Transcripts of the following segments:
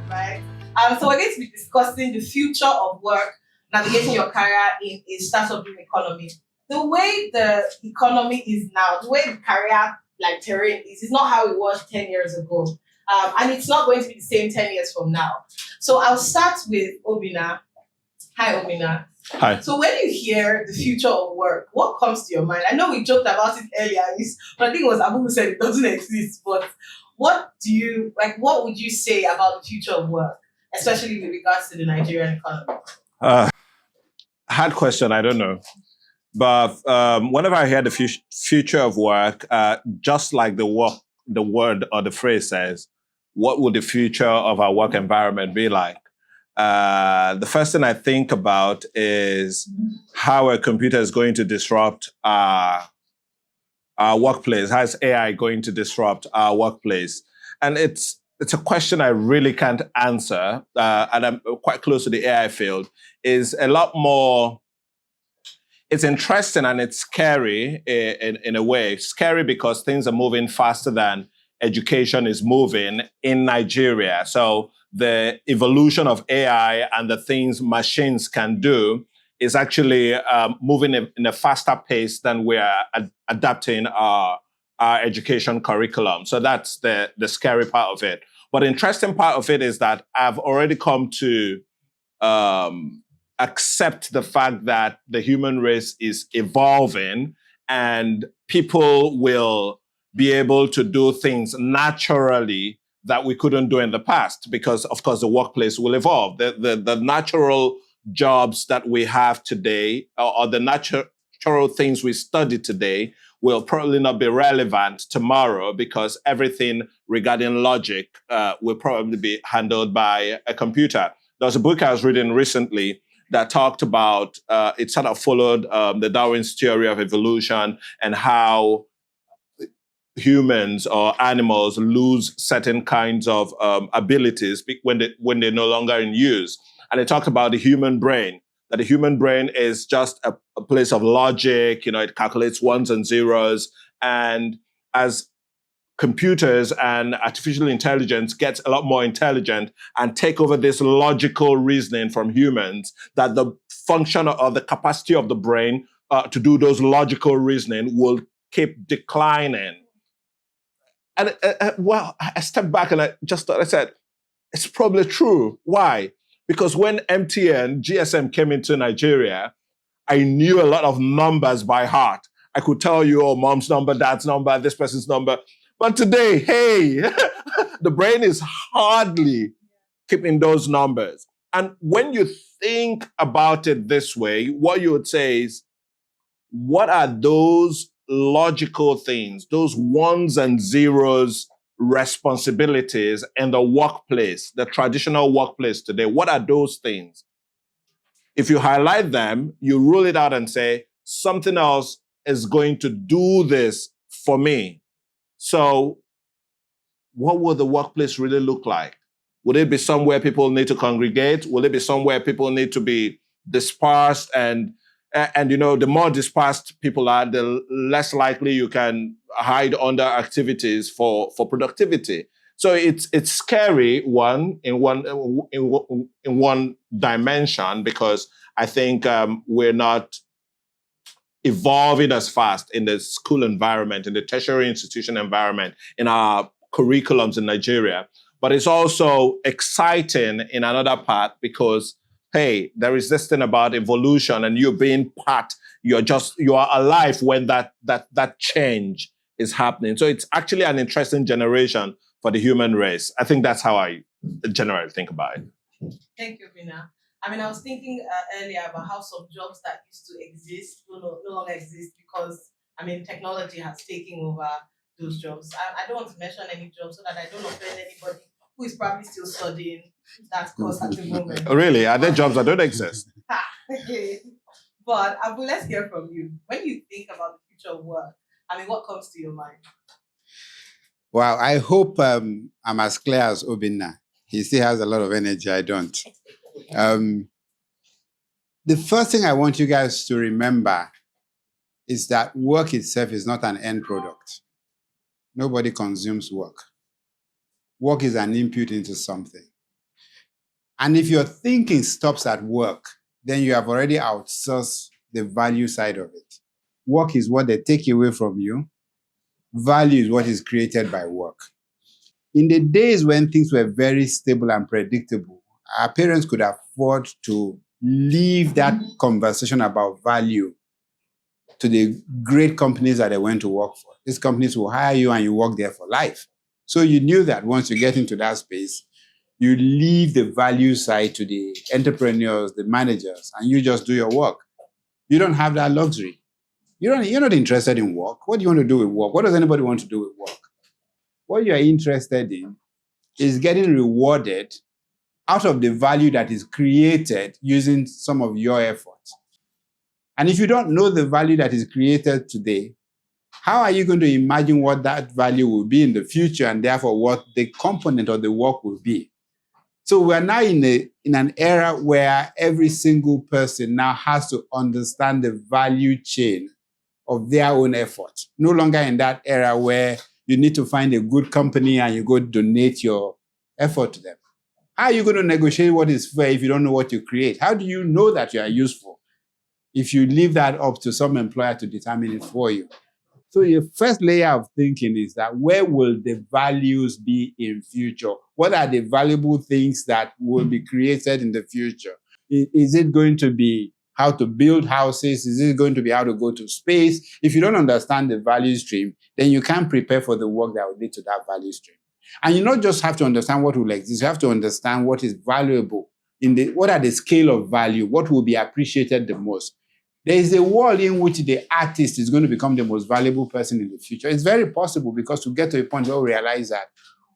right? So we're going to be discussing the future of work, navigating your career in a startup-driven economy. The way the economy is now, the way the career terrain is not how it was 10 years ago. And it's not going to be the same 10 years from now. So I'll start with Obinna. Hi, Obinna. Hi. So when you hear the future of work, what comes to your mind? I know we joked about it earlier, but I think it was Abu who said it doesn't exist. But what would you say about the future of work, especially with regards to the Nigerian economy? Hard question, I don't know. But whenever I hear the future of work, just like the word or the phrase says, what would the future of our work environment be like? The first thing I think about is how a computer is going to disrupt our workplace. How is AI going to disrupt our workplace? And it's a question I really can't answer, and I'm quite close to the AI field. Is a lot more. It's interesting and it's scary in a way. Scary because things are moving faster than education is moving in Nigeria. So the evolution of AI and the things machines can do is actually moving in a faster pace than we are adapting our education curriculum. So that's the scary part of it. But the interesting part of it is that I've already come to accept the fact that the human race is evolving and people will be able to do things naturally that we couldn't do in the past because, of course, the workplace will evolve. The natural jobs that we have today or the natural things we study today will probably not be relevant tomorrow because everything regarding logic will probably be handled by a computer. There was a book I was reading recently that talked about, it sort of followed the Darwin's theory of evolution and how humans or animals lose certain kinds of abilities when they're no longer in use. And they talked about the human brain, that the human brain is just a place of logic, it calculates ones and zeros. And as computers and artificial intelligence gets a lot more intelligent and take over this logical reasoning from humans, that the function or the capacity of the brain to do those logical reasoning will keep declining. And I stepped back and I said, it's probably true. Why? Because when GSM came into Nigeria, I knew a lot of numbers by heart. I could tell you, mom's number, dad's number, this person's number. But today, hey, the brain is hardly keeping those numbers. And when you think about it this way, what you would say is, what are those logical things, those ones and zeros responsibilities in the workplace, the traditional workplace today? What are those things? If you highlight them, you rule it out and say, something else is going to do this for me. So what would the workplace really look like? Would it be somewhere people need to congregate? Will it be somewhere people need to be dispersed? And the more dispersed people are, the less likely you can hide under activities for productivity. So it's scary in one dimension, because I think we're not evolving as fast in the school environment, in the tertiary institution environment, in our curriculums in Nigeria. But it's also exciting in another part because, hey, there is this thing about evolution and you being part, you are alive when that change is happening. So it's actually an interesting generation for the human race. I think that's how I generally think about it. Thank you, Obinna. I was thinking earlier about how some jobs that used to exist no longer exist because, technology has taken over those jobs. I don't want to mention any jobs so that I don't offend anybody who is probably still studying that course at the moment. Really? Are there jobs that don't exist? Okay. But Abu, let's hear from you. When you think about the future of work, what comes to your mind? Well, I hope I'm as clear as Obinna. He still has a lot of energy. I don't. The first thing I want you guys to remember is that work itself is not an end product. Nobody consumes work. Work is an input into something. And if your thinking stops at work, then you have already outsourced the value side of it. Work is what they take away from you. Value is what is created by work. In the days when things were very stable and predictable, our parents could afford to leave that conversation about value to the great companies that they went to work for. These companies will hire you and you work there for life. So you knew that once you get into that space, you leave the value side to the entrepreneurs, the managers, and you just do your work. You don't have that luxury. You're not interested in work. What do you want to do with work? What does anybody want to do with work? What you're interested in is getting rewarded out of the value that is created using some of your efforts. And if you don't know the value that is created today, how are you going to imagine what that value will be in the future and therefore what the component of the work will be? So we're now in an era where every single person now has to understand the value chain of their own effort. No longer in that era where you need to find a good company and you go donate your effort to them. How are you going to negotiate what is fair if you don't know what you create? How do you know that you are useful if you leave that up to some employer to determine it for you? So your first layer of thinking is that where will the values be in future? What are the valuable things that will be created in the future? Is it going to be how to build houses? Is it going to be how to go to space? If you don't understand the value stream, then you can't prepare for the work that will lead to that value stream. And you not just have to understand what will exist, you have to understand what is valuable, what are the scale of value, what will be appreciated the most. There is a world in which the artist is going to become the most valuable person in the future. It's very possible because we get to a point where we realize that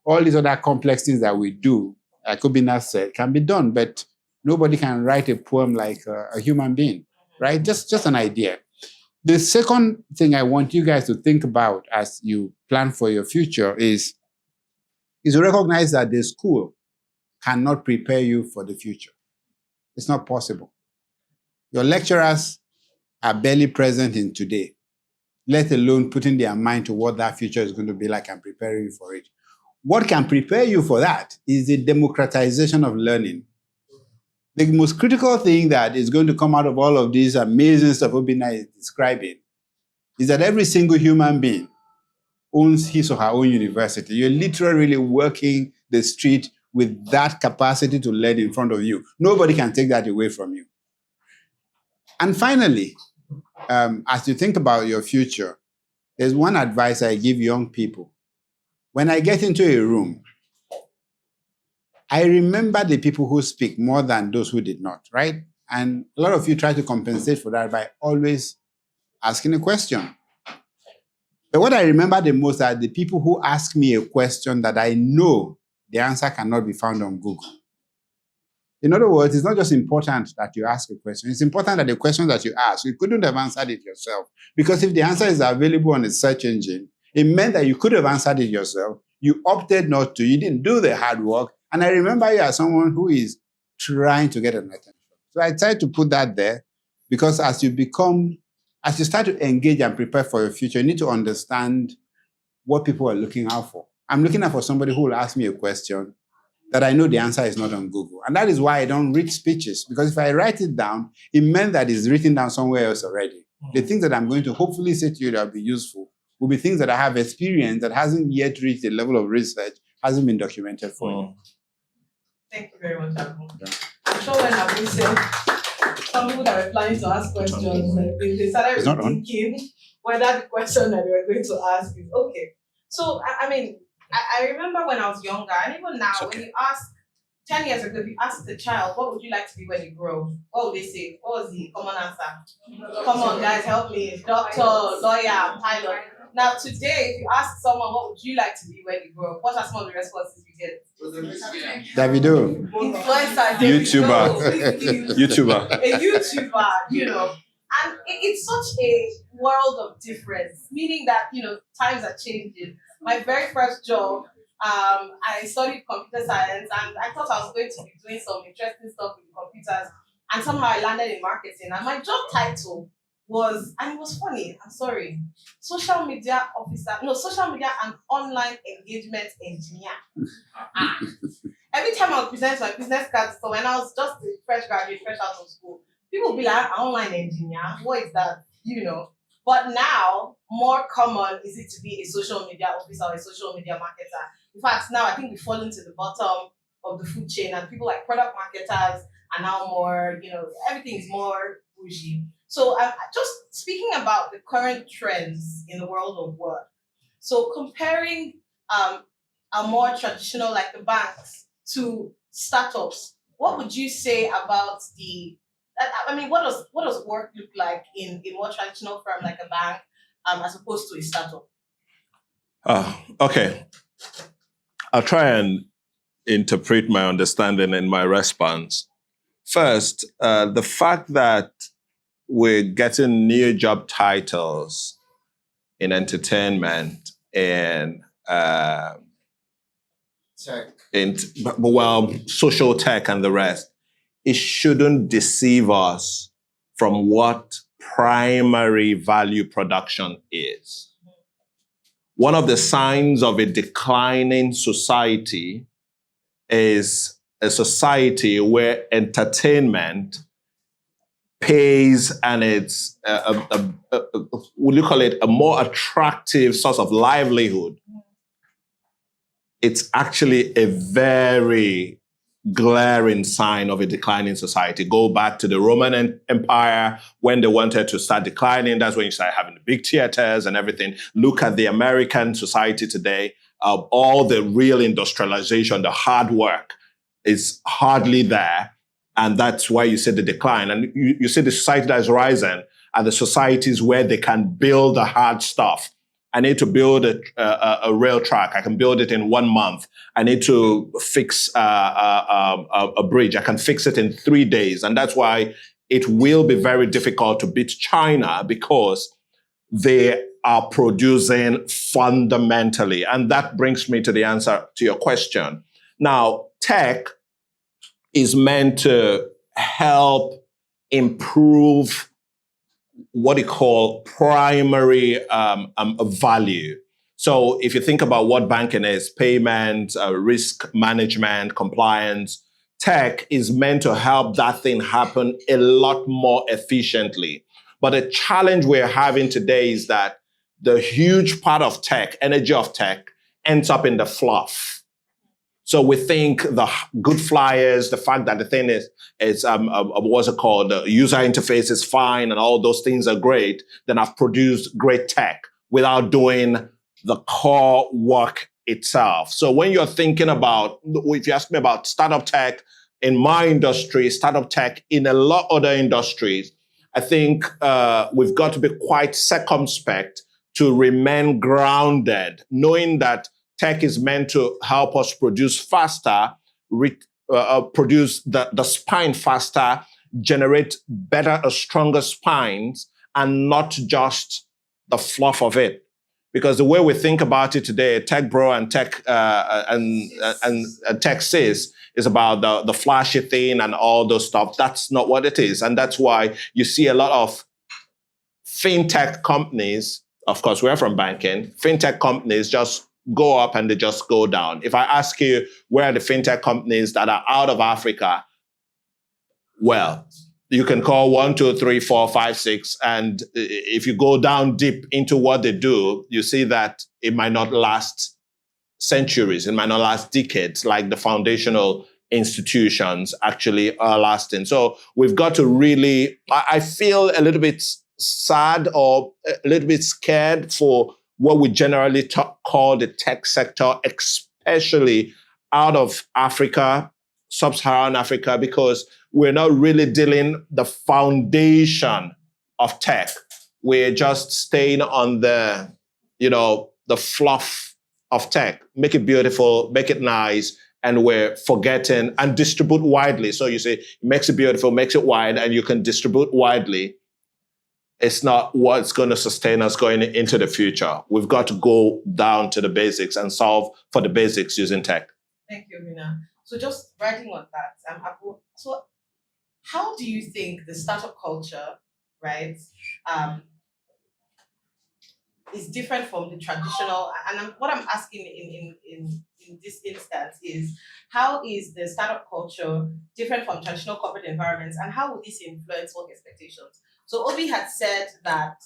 all these other complex things that we do, like Obinna said, can be done, but nobody can write a poem like a human being, right? Just an idea. The second thing I want you guys to think about as you plan for your future is to recognize that the school cannot prepare you for the future. It's not possible. Your lecturers are barely present in today, let alone putting their mind to what that future is going to be like and preparing you for it. What can prepare you for that is the democratization of learning. The most critical thing that is going to come out of all of this amazing stuff Obinna is describing is that every single human being owns his or her own university. You're literally working the street with that capacity to learn in front of you. Nobody can take that away from you. And finally, as you think about your future, there's one advice I give young people. When I get into a room, I remember the people who speak more than those who did not, right? And a lot of you try to compensate for that by always asking a question. But what I remember the most are the people who ask me a question that I know the answer cannot be found on Google. In other words, it's not just important that you ask a question. It's important that the question that you ask, you couldn't have answered it yourself. Because if the answer is available on a search engine, it meant that you could have answered it yourself. You opted not to. You didn't do the hard work. And I remember you as someone who is trying to get an attention. So I tried to put that there because as you start to engage and prepare for your future, you need to understand what people are looking out for. I'm looking out for somebody who will ask me a question that I know the answer is not on Google. And that is why I don't read speeches, because if I write it down, it meant that it's written down somewhere else already. The things that I'm going to hopefully say to you that will be useful will be things that I have experienced that hasn't yet reached the level of research, hasn't been documented for you. Thank you very much, Abu. I'm sure when Abu said, some people that were planning to ask questions, they started thinking whether the question that they were going to ask is okay. So, I remember when I was younger, and even now, when you ask, 10 years ago, if you ask the child, what would you like to be when you grow? What would they say? What was the common answer? Come on, guys, help me. Doctor, lawyer, pilot. Now, today, if you ask someone, what would you like to be when you grow up? What are some of the responses you get? Davido. Influencer. YouTuber. YouTuber. A YouTuber, And it's such a world of difference, meaning that, times are changing. My very first job, I studied computer science and I thought I was going to be doing some interesting stuff with computers. And somehow I landed in marketing. And my job title was, and it was funny, I'm sorry, social media and online engagement engineer. Every time I would present my business card, so when I was just a fresh graduate, fresh out of school, people would be like, online engineer, what is that? You know. But now, more common is it to be a social media officer or a social media marketer. In fact, now I think we've fallen to the bottom of the food chain, and people like product marketers are now more, everything is more bougie. So I'm just speaking about the current trends in the world of work. So comparing a more traditional, like the banks, to startups, what would you say about what does work look like in a more traditional firm like a bank, as opposed to a startup? Okay. I'll try and interpret my understanding in my response. First, the fact that we're getting new job titles in entertainment and Tech. social tech and the rest, it shouldn't deceive us from what primary value production is. One of the signs of a declining society is a society where entertainment pays, and it's will you call it a more attractive source of livelihood. It's actually a very glaring sign of a declining society. Go back to the Roman Empire when they wanted to start declining. That's when you start having the big theaters and everything. Look at the American society today. All the real industrialization, the hard work is hardly there. And that's why you see the decline. And you see the society that is rising are the societies where they can build the hard stuff. I need to build a rail track. I can build it in 1 month. I need to fix a bridge. I can fix it in 3 days. And that's why it will be very difficult to beat China, because they are producing fundamentally. And that brings me to the answer to your question. Now, tech is meant to help improve what you call primary value. So if you think about what banking is, payment, risk management, compliance, tech is meant to help that thing happen a lot more efficiently. But the challenge we're having today is that the huge part of tech, energy of tech, ends up in the fluff. So we think the good flyers, the fact that the thing is what's it called? The user interface is fine and all those things are great. Then I've produced great tech without doing the core work itself. So when you're thinking about, if you ask me about startup tech in my industry, startup tech in a lot of other industries, I think we've got to be quite circumspect to remain grounded, knowing that tech is meant to help us produce faster, produce the spine faster, generate better or stronger spines, and not just the fluff of it. Because the way we think about it today, tech bro and tech tech sis is about the flashy thing and all those stuff. That's not what it is, and that's why you see a lot of fintech companies. Of course, we're from banking. Fintech companies just go up and they just go down. If I ask you where are the fintech companies that are out of Africa, well, you can call 1, 2, 3, 4, 5, 6. And if you go down deep into what they do, you see that it might not last centuries. It might not last decades, like the foundational institutions actually are lasting. So we've got to really, I feel a little bit sad or a little bit scared for what we generally call the tech sector, especially out of Africa, sub-Saharan Africa, because we're not really dealing the foundation of tech. We're just staying on the fluff of tech. Make it beautiful, make it nice, and we're forgetting and distribute widely. So you say, it makes it beautiful, makes it wide, and you can distribute widely. It's not what's going to sustain us going into the future. We've got to go down to the basics and solve for the basics using tech. Thank you, Mina. So just writing on that, so how do you think the startup culture, right, is different from the traditional? And what I'm asking in in this instance is, how is the startup culture different from traditional corporate environments, and how will this influence work expectations? So Obi had said that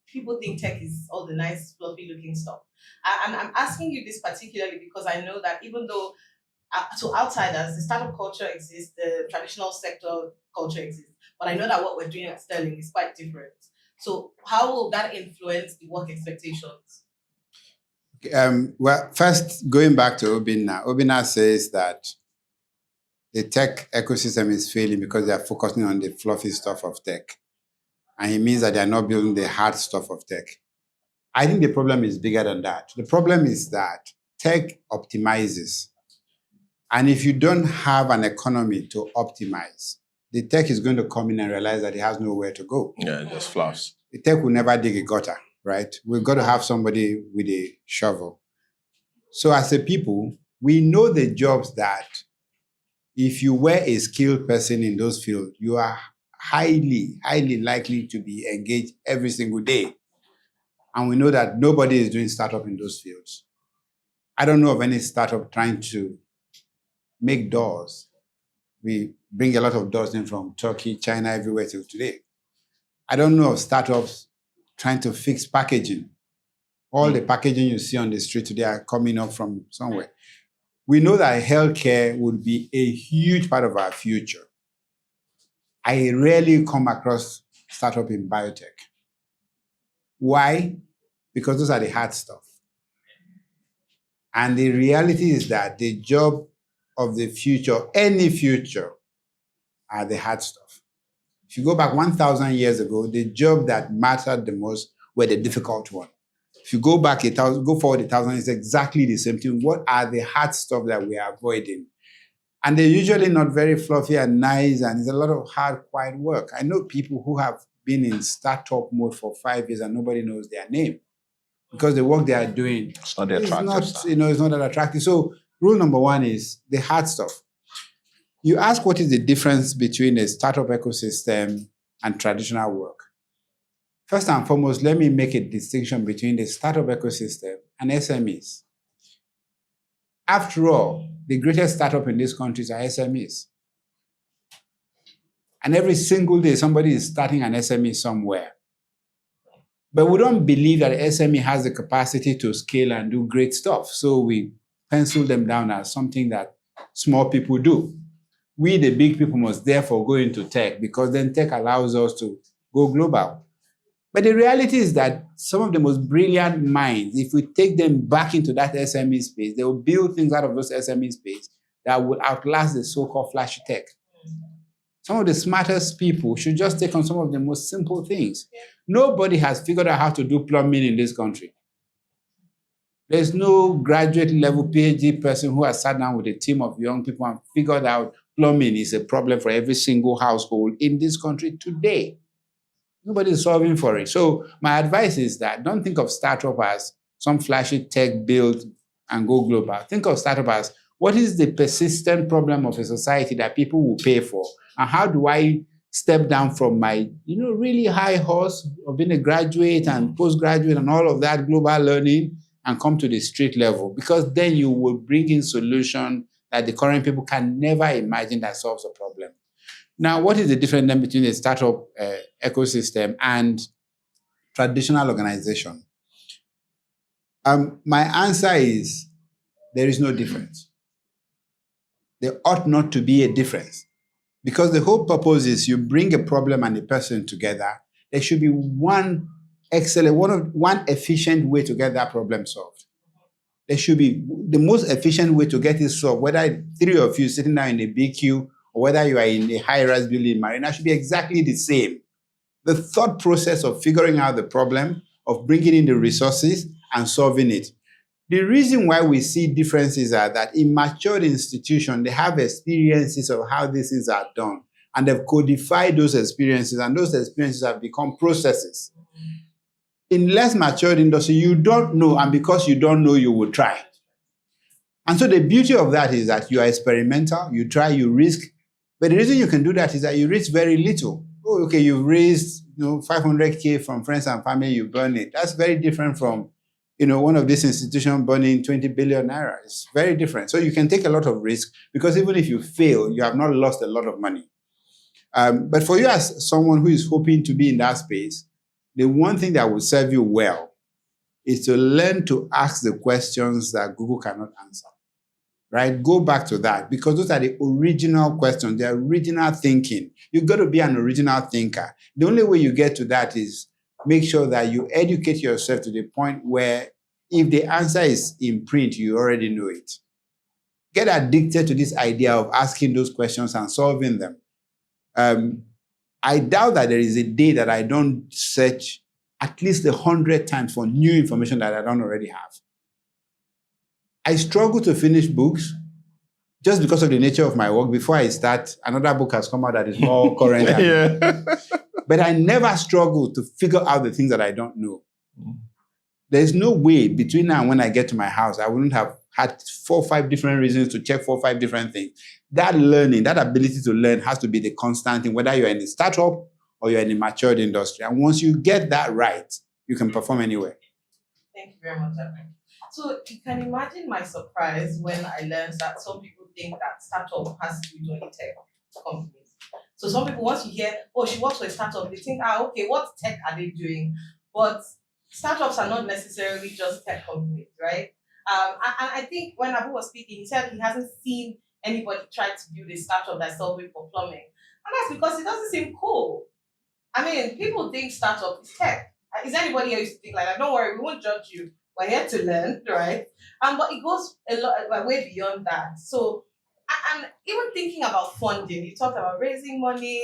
people think tech is all the nice, fluffy looking stuff. And I'm asking you this particularly because I know that even though to outsiders, the startup culture exists, the traditional sector culture exists, but I know that what we're doing at Sterling is quite different. So how will that influence the work expectations? Well, first, going back to Obinna, Obinna says that the tech ecosystem is failing because they are focusing on the fluffy stuff of tech. And he means that they are not building the hard stuff of tech. I think the problem is bigger than that. The problem is that tech optimizes. And if you don't have an economy to optimize, the tech is going to come in and realize that it has nowhere to go. Yeah, it just flops. The tech will never dig a gutter, right? We've got to have somebody with a shovel. So as a people, we know the jobs that if you were a skilled person in those fields, you are highly, highly likely to be engaged every single day. And we know that nobody is doing startup in those fields. I don't know of any startup trying to make doors. We bring a lot of doors in from Turkey, China, everywhere till today. I don't know of startups trying to fix packaging. All the packaging you see on the street today are coming up from somewhere. We know that healthcare would be a huge part of our future. I rarely come across startup in biotech. Why? Because those are the hard stuff. And the reality is that the job of the future, any future, are the hard stuff. If you go back 1,000 years ago, the job that mattered the most were the difficult one. If you go back go forward 1,000, it's exactly the same thing. What are the hard stuff that we are avoiding? And they're usually not very fluffy and nice, and it's a lot of hard, quiet work. I know people who have been in startup mode for 5 years and nobody knows their name because the work they are doing It's not the attractive stuff. it's not that attractive. So rule number one is the hard stuff. You ask what is the difference between a startup ecosystem and traditional work. First and foremost, let me make a distinction between the startup ecosystem and SMEs. After all, the greatest startup in this country are SMEs. And every single day, somebody is starting an SME somewhere. But we don't believe that SME has the capacity to scale and do great stuff. So we pencil them down as something that small people do. We, the big people, must therefore go into tech because then tech allows us to go global. But the reality is that some of the most brilliant minds, if we take them back into that SME space, they will build things out of those SME space that will outlast the so-called flashy tech. Some of the smartest people should just take on some of the most simple things. Nobody has figured out how to do plumbing in this country. There's no graduate level PhD person who has sat down with a team of young people and figured out plumbing is a problem for every single household in this country today. Nobody is solving for it. So my advice is that don't think of startup as some flashy tech build and go global. Think of startup as what is the persistent problem of a society that people will pay for? And how do I step down from my, really high horse of being a graduate and postgraduate and all of that global learning and come to the street level? Because then you will bring in solution that the current people can never imagine that solves a problem. Now, what is the difference then between a startup ecosystem and traditional organization? My answer is there is no difference. There ought not to be a difference because the whole purpose is you bring a problem and a person together. There should be one efficient way to get that problem solved. There should be the most efficient way to get it solved, whether 3 of you sitting down in a big queue or whether you are in a high-rise building marina, should be exactly the same. The thought process of figuring out the problem, of bringing in the resources and solving it. The reason why we see differences are that in matured institutions, they have experiences of how these things are done, and they've codified those experiences, and those experiences have become processes. In less matured industry, you don't know, and because you don't know, you will try. And so the beauty of that is that you are experimental, you try, you risk. But the reason you can do that is that you risk very little. Oh, okay, you raised 500K from friends and family, you burn it. That's very different from one of these institutions burning 20 billion naira. It's very different. So you can take a lot of risk because even if you fail, you have not lost a lot of money. But for you as someone who is hoping to be in that space, the one thing that will serve you well is to learn to ask the questions that Google cannot answer, right? Go back to that because those are the original questions, the original thinking. You've got to be an original thinker. The only way you get to that is make sure that you educate yourself to the point where if the answer is in print, you already know it. Get addicted to this idea of asking those questions and solving them. I doubt that there is a day that I don't search at least 100 times for new information that I don't already have. I struggle to finish books just because of the nature of my work. Before I start, another book has come out that is more current. But I never struggle to figure out the things that I don't know. There's no way between now and when I get to my house, I wouldn't have had 4 or 5 different reasons to check 4 or 5 different things. That learning, that ability to learn has to be the constant thing, whether you're in a startup or you're in a matured industry. And once you get that right, you can perform anywhere. Thank you very much, Abby. So you can imagine my surprise when I learned that some people think that startup has to do only tech companies. So some people, once you hear, oh, she works for a startup, they think, okay, what tech are they doing? But startups are not necessarily just tech companies, right? And I think when Abu was speaking, he said he hasn't seen anybody try to build a startup that's solving for plumbing. And that's because it doesn't seem cool. I mean, people think startup is tech. Is anybody here used to think like that? Don't worry, we won't judge you. We're here to learn, right? But it goes a lot way beyond that. So, and even thinking about funding, you talked about raising money.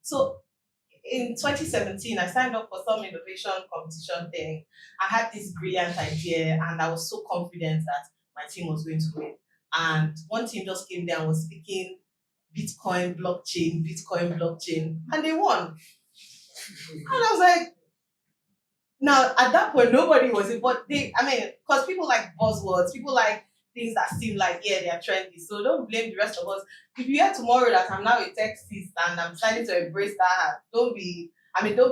So in 2017, I signed up for some innovation competition thing. I had this brilliant idea, and I was so confident that my team was going to win. And one team just came there and was speaking Bitcoin, blockchain, and they won. And I was like, now at that point, nobody was in, but because people like buzzwords, people like things that seem like, yeah, they are trendy. So don't blame the rest of us. If you hear tomorrow that I'm now a tech sis and I'm starting to embrace that, don't be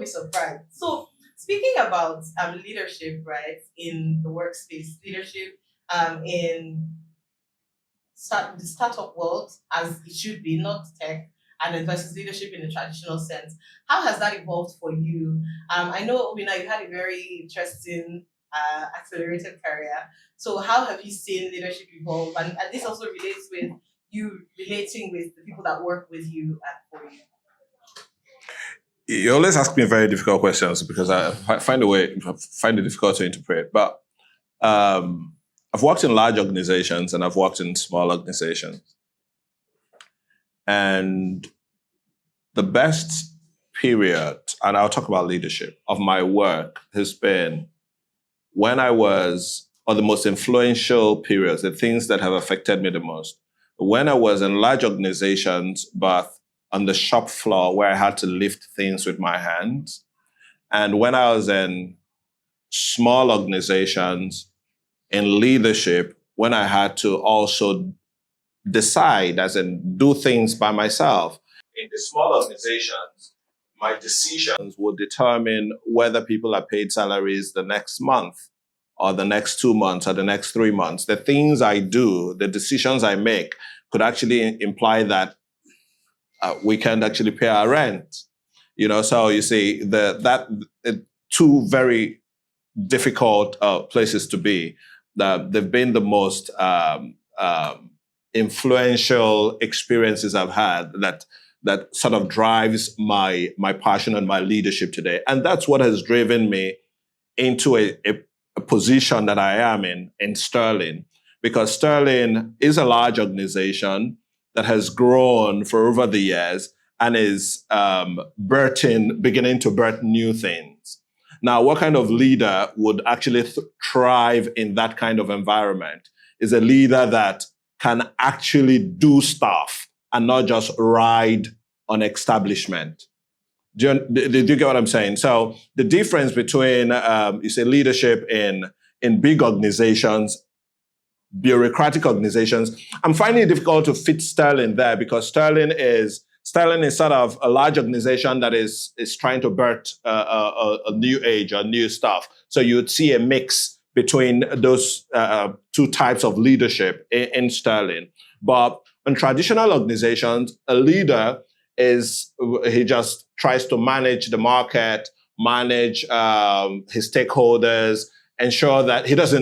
surprised. So speaking about leadership, right, in the workspace, leadership in the startup world, as it should be, not tech, and then versus leadership in the traditional sense. How has that evolved for you? I know, Obinna, you had a very interesting accelerated career. So how have you seen leadership evolve? And this also relates with you relating with the people that work with you and for you. You always ask me very difficult questions because I find it difficult to interpret. But I've worked in large organizations and I've worked in small organizations. And the best period, and I'll talk about leadership, of my work has been when I was, or the most influential periods, the things that have affected me the most, when I was in large organizations, but on the shop floor where I had to lift things with my hands. And when I was in small organizations, in leadership, when I had to also decide, as in do things by myself. In the small organizations, my decisions will determine whether people are paid salaries the next month or the next 2 months or the next 3 months. The things I do, the decisions I make could actually imply that we can't actually pay our rent. So you see two very difficult places to be. They've been the most influential experiences I've had that sort of drives my passion and my leadership today. And that's what has driven me into a position that I am in Sterling, because Sterling is a large organization that has grown for over the years and is beginning to birth new things. Now, what kind of leader would actually thrive in that kind of environment is a leader that can actually do stuff and not just ride on establishment. Do you get what I'm saying? So the difference between, leadership in big organizations, bureaucratic organizations, I'm finding it difficult to fit Sterling there because Sterling is Sterling is sort of a large organization that is trying to birth a new age or new stuff. So you'd see a mix between those two types of leadership in Sterling. But in traditional organizations, a leader he just tries to manage the market, manage his stakeholders, ensure that he's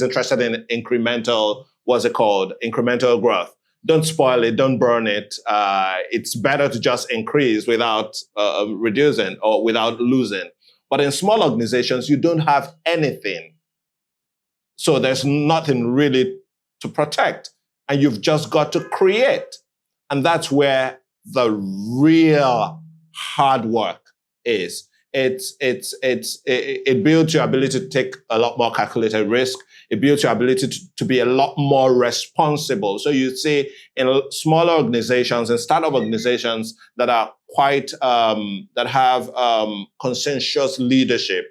interested in incremental, incremental growth. Don't spoil it, don't burn it. It's better to just increase without reducing or without losing. But in small organizations, you don't have anything. So there's nothing really to protect. And you've just got to create. And that's where the real hard work is. It builds your ability to take a lot more calculated risk. It builds your ability to be a lot more responsible. So you see in smaller organizations and startup organizations that are quite, that have consensus leadership,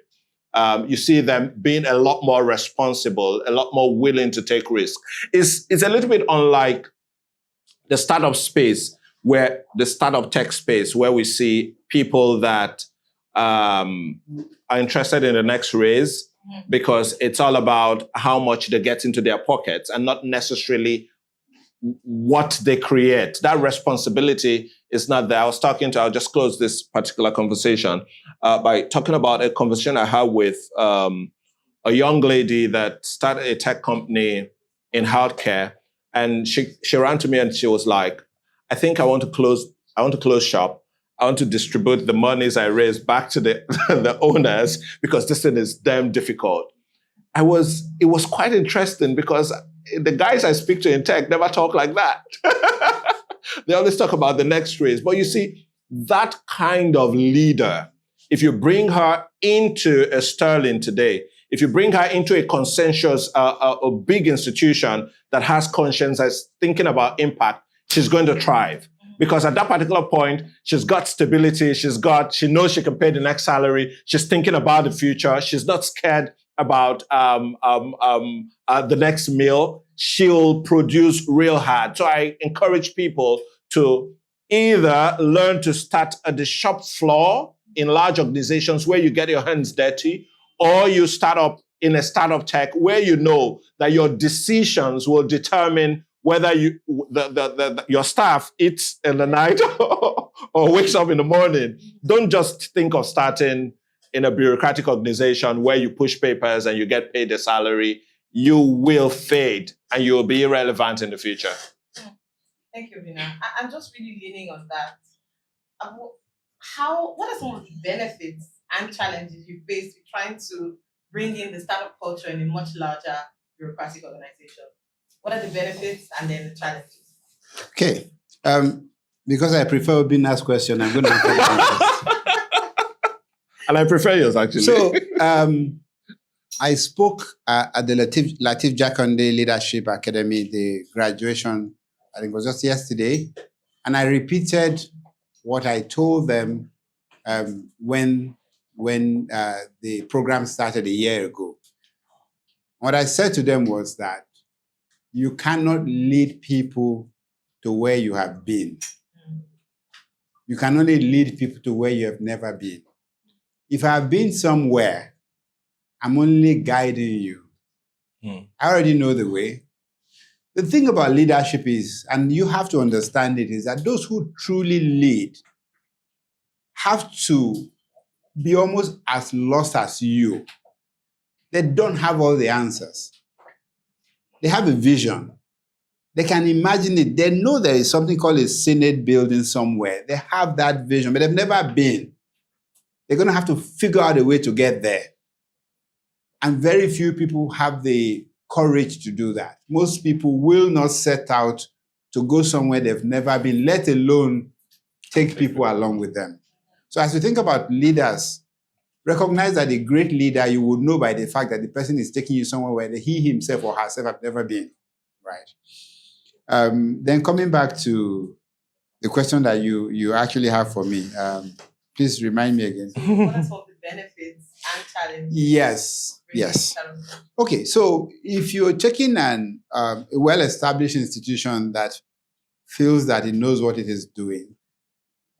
you see them being a lot more responsible, a lot more willing to take risk. It's a little bit unlike the startup space, the startup tech space, where we see people that are interested in the next raise because it's all about how much they get into their pockets and not necessarily what they create. That responsibility is not there. I'll just close this particular conversation by talking about a conversation I had with a young lady that started a tech company in healthcare. And she ran to me and she was like, I think I want to close shop. I want to distribute the monies I raised back to the owners because this thing is damn difficult. It was quite interesting because the guys I speak to in tech never talk like that. They always talk about the next raise. But you see, that kind of leader, if you bring her into a Sterling today, if you bring her into a consensus, a big institution that has conscience, that's thinking about impact, she's going to thrive. Because at that particular point, she's got stability, she knows she can pay the next salary, she's thinking about the future, she's not scared about the next meal. She'll produce real hard. So I encourage people to either learn to start at the shop floor in large organizations where you get your hands dirty, or you start up in a startup tech where you know that your decisions will determine whether your staff eats in the night or wakes up in the morning. Don't just think of starting in a bureaucratic organization where you push papers and you get paid a salary. You will fade and you will be irrelevant in the future. Thank you, Obinna. I'm just really leaning on that. What are some of the benefits and challenges you face with trying to bring in the startup culture in a much larger bureaucratic organization? What are the benefits and then the challenges? Okay. Because I prefer Obinna's question, I'm going to answer the And I prefer yours, actually. So, I spoke at the Latif Jakonde Leadership Academy, the graduation, I think it was just yesterday, and I repeated what I told them when the program started a year ago. What I said to them was that you cannot lead people to where you have been. You can only lead people to where you have never been. If I have been somewhere, I'm only guiding you. I already know the way. The thing about leadership is, and you have to understand it, is that those who truly lead have to be almost as lost as you. They don't have all the answers. They have a vision. They can imagine it. They know there is something called a Senate building somewhere. They have that vision, but they've never been. They're going to have to figure out a way to get there. And very few people have the courage to do that. Most people will not set out to go somewhere they've never been, let alone take people along with them. So as you think about leaders, recognize that a great leader you would know by the fact that the person is taking you somewhere where he himself or herself have never been, right? Then coming back to the question that you actually have for me, please remind me again. What are some of the benefits and challenges? Yes. Okay, so if you're taking a well-established institution that feels that it knows what it is doing,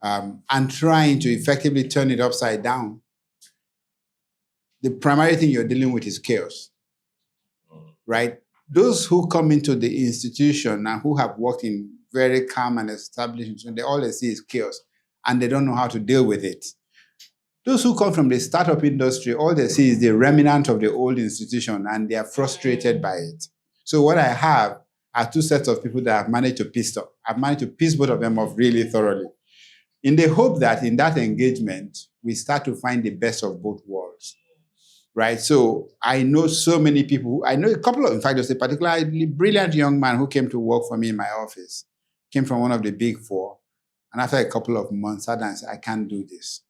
and trying to effectively turn it upside down, the primary thing you're dealing with is chaos, right? Those who come into the institution and who have worked in very calm and established institutions, all they see is chaos, and they don't know how to deal with it. Those who come from the startup industry, all they see is the remnant of the old institution, and they are frustrated by it. So what I have are two sets of people that I've managed to piss off. I've managed to piss both of them off really thoroughly, in the hope that in that engagement, we start to find the best of both worlds, right? So I know so many people. I know a couple of, in fact, there's a particularly brilliant young man who came to work for me in my office, came from one of the big four, and after a couple of months, sat down and said, I can't do this.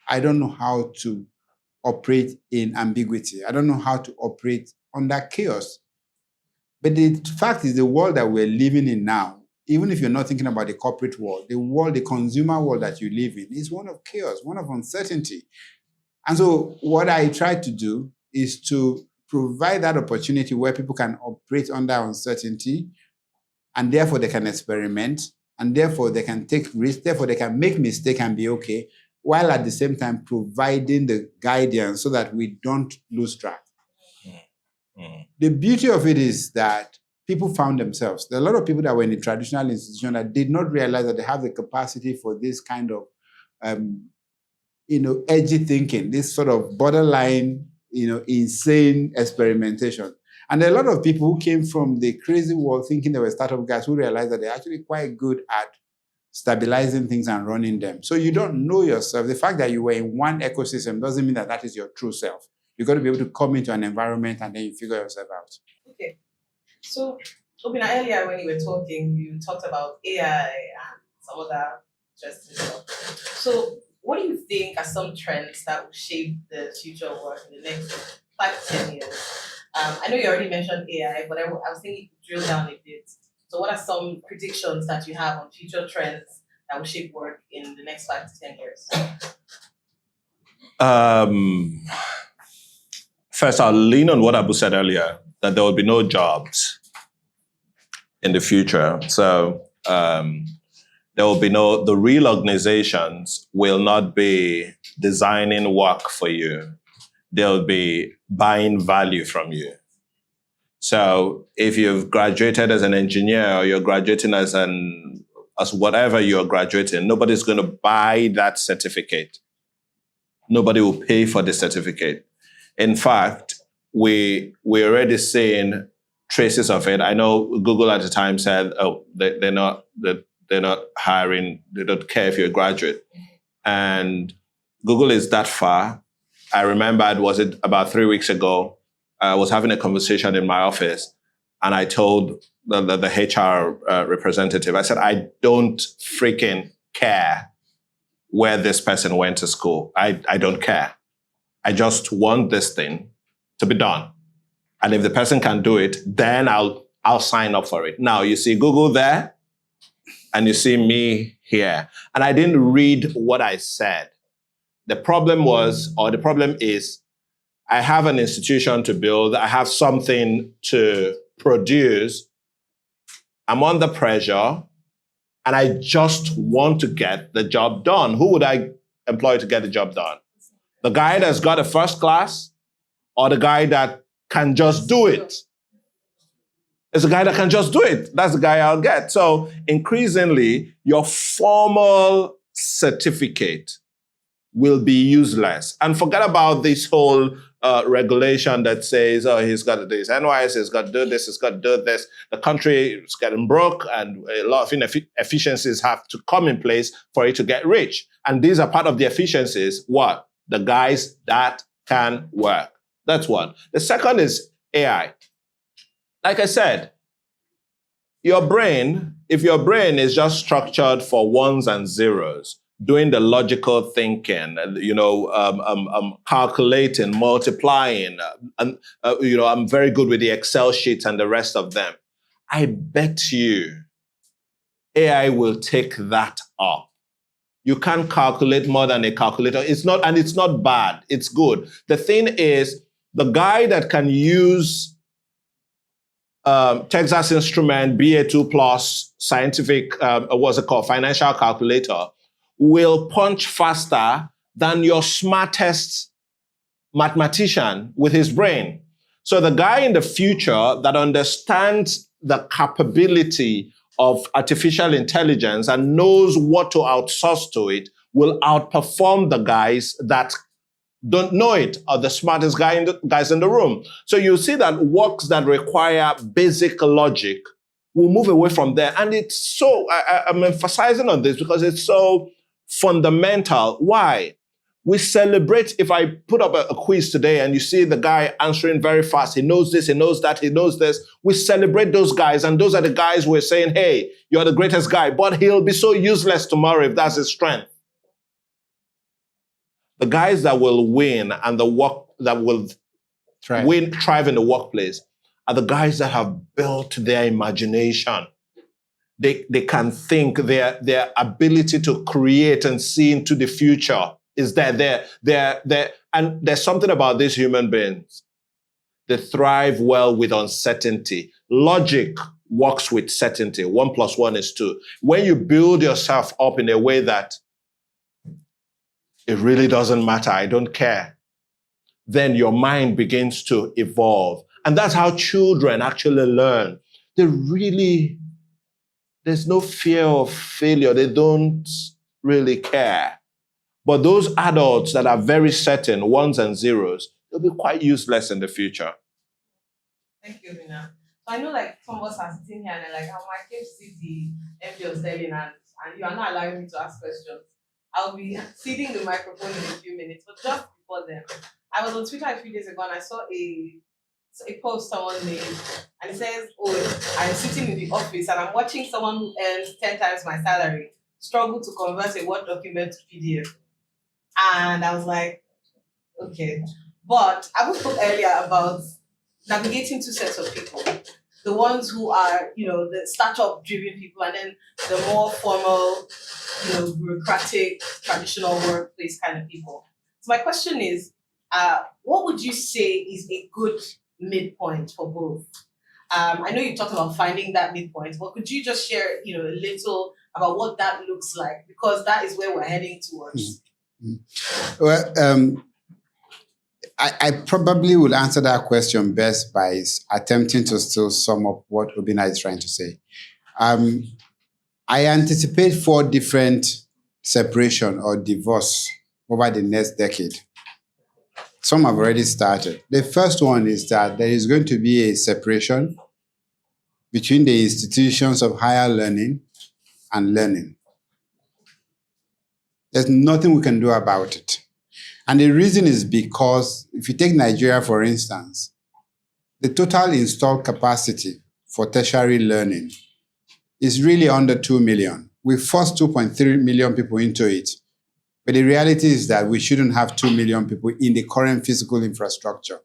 I don't know how to operate in ambiguity. I don't know how to operate under chaos. But the fact is, the world that we're living in now, even if you're not thinking about the corporate world, the consumer world that you live in is one of chaos, one of uncertainty. And so what I try to do is to provide that opportunity where people can operate under uncertainty, and therefore they can experiment, and therefore they can take risks, therefore they can make mistakes and be okay, while at the same time providing the guidance so that we don't lose track. The beauty of it is that people found themselves. There are a lot of people that were in the traditional institution that did not realize that they have the capacity for this kind of, edgy thinking, this sort of borderline, insane experimentation. And there are a lot of people who came from the crazy world thinking they were startup guys who realized that they're actually quite good at stabilizing things and running them. So you don't know yourself. The fact that you were in one ecosystem doesn't mean that that is your true self. You've got to be able to come into an environment and then you figure yourself out. Okay. So, Obinna, earlier when you were talking, you talked about AI and some other interesting stuff. So, what do you think are some trends that will shape the future of work in the next 5 to 10 years? I know you already mentioned AI, but I was thinking you could drill down a bit. So what are some predictions that you have on future trends that will shape work in the next 5 to 10 years? First, I'll lean on what Abu said earlier, that there will be no jobs in the future. So there will be the real organizations will not be designing work for you. They'll be buying value from you. So if you've graduated as an engineer or you're graduating as whatever you're graduating, nobody's going to buy that certificate. Nobody will pay for the certificate. In fact, we're already seeing traces of it. I know Google at the time said, they're not hiring, they don't care if you're a graduate. And Google is that far. I remember about 3 weeks ago, I was having a conversation in my office, and I told the HR representative, I said, I don't freaking care where this person went to school. I don't care. I just want this thing to be done. And if the person can do it, then I'll sign up for it. Now, you see Google there, and you see me here. And I didn't read what I said. The problem is, I have an institution to build. I have something to produce. I'm under pressure, and I just want to get the job done. Who would I employ to get the job done? The guy that's got a first class, or the guy that can just do it? It's the guy that can just do it. That's the guy I'll get. So increasingly, your formal certificate will be useless. And forget about this whole regulation that says, he's got to do this NYS, he's got to do this, he's got to do this. The country is getting broke, and a lot of inefficiencies have to come in place for it to get rich. And these are part of the efficiencies. What? The guys that can work. That's one. The second is AI. Like I said, if your brain is just structured for ones and zeros, doing the logical thinking, calculating, multiplying, I'm very good with the Excel sheets and the rest of them. I bet you AI will take that up. You can't calculate more than a calculator. It's not bad. It's good. The thing is, the guy that can use Texas Instrument BA2 plus scientific, what's it called, financial calculator will punch faster than your smartest mathematician with his brain. So the guy in the future that understands the capability of artificial intelligence and knows what to outsource to it will outperform the guys that don't know it, or the smartest guys in the room. So you see that works that require basic logic will move away from there. And it's so, I'm emphasizing on this because it's so fundamental. Why? We celebrate, if I put up a quiz today and you see the guy answering very fast, he knows this, he knows that, he knows this, we celebrate those guys, and those are the guys we're saying, hey, you're the greatest guy, but he'll be so useless tomorrow if that's his strength. The guys that will win and thrive in the workplace are the guys that have built their imagination. They can think, their ability to create and see into the future is there. And there's something about these human beings. They thrive well with uncertainty. Logic works with certainty. 1 + 1 is 2. When you build yourself up in a way that it really doesn't matter, I don't care, then your mind begins to evolve. And that's how children actually learn. There's no fear of failure. They don't really care. But those adults that are very certain, ones and zeros, they'll be quite useless in the future. Thank you, Obinna. So I know like some of us are sitting here and they're like, oh, I came to see the MD of selling and you are not allowing me to ask questions. I'll be ceding the microphone in a few minutes, but just before then, I was on Twitter a few days ago and I saw a post someone made, and it says, oh, I'm sitting in the office and I'm watching someone who earns 10 times my salary struggle to convert a Word document to PDF. And I was like, okay. But I was spoke earlier about navigating two sets of people. The ones who are, the startup-driven people, and then the more formal, bureaucratic, traditional workplace kind of people. So my question is, what would you say is a good midpoint for both? I know you talked about finding that midpoint, but could you just share, a little about what that looks like? Because that is where we're heading towards. Well, I probably will answer that question best by attempting to still sum up what Obinna is trying to say. I anticipate 4 different separation or divorce over the next decade. Some have already started. The first one is that there is going to be a separation between the institutions of higher learning and learning. There's nothing we can do about it. And the reason is because if you take Nigeria, for instance, the total installed capacity for tertiary learning is really under 2 million. We forced 2.3 million people into it. But the reality is that we shouldn't have 2 million people in the current physical infrastructure.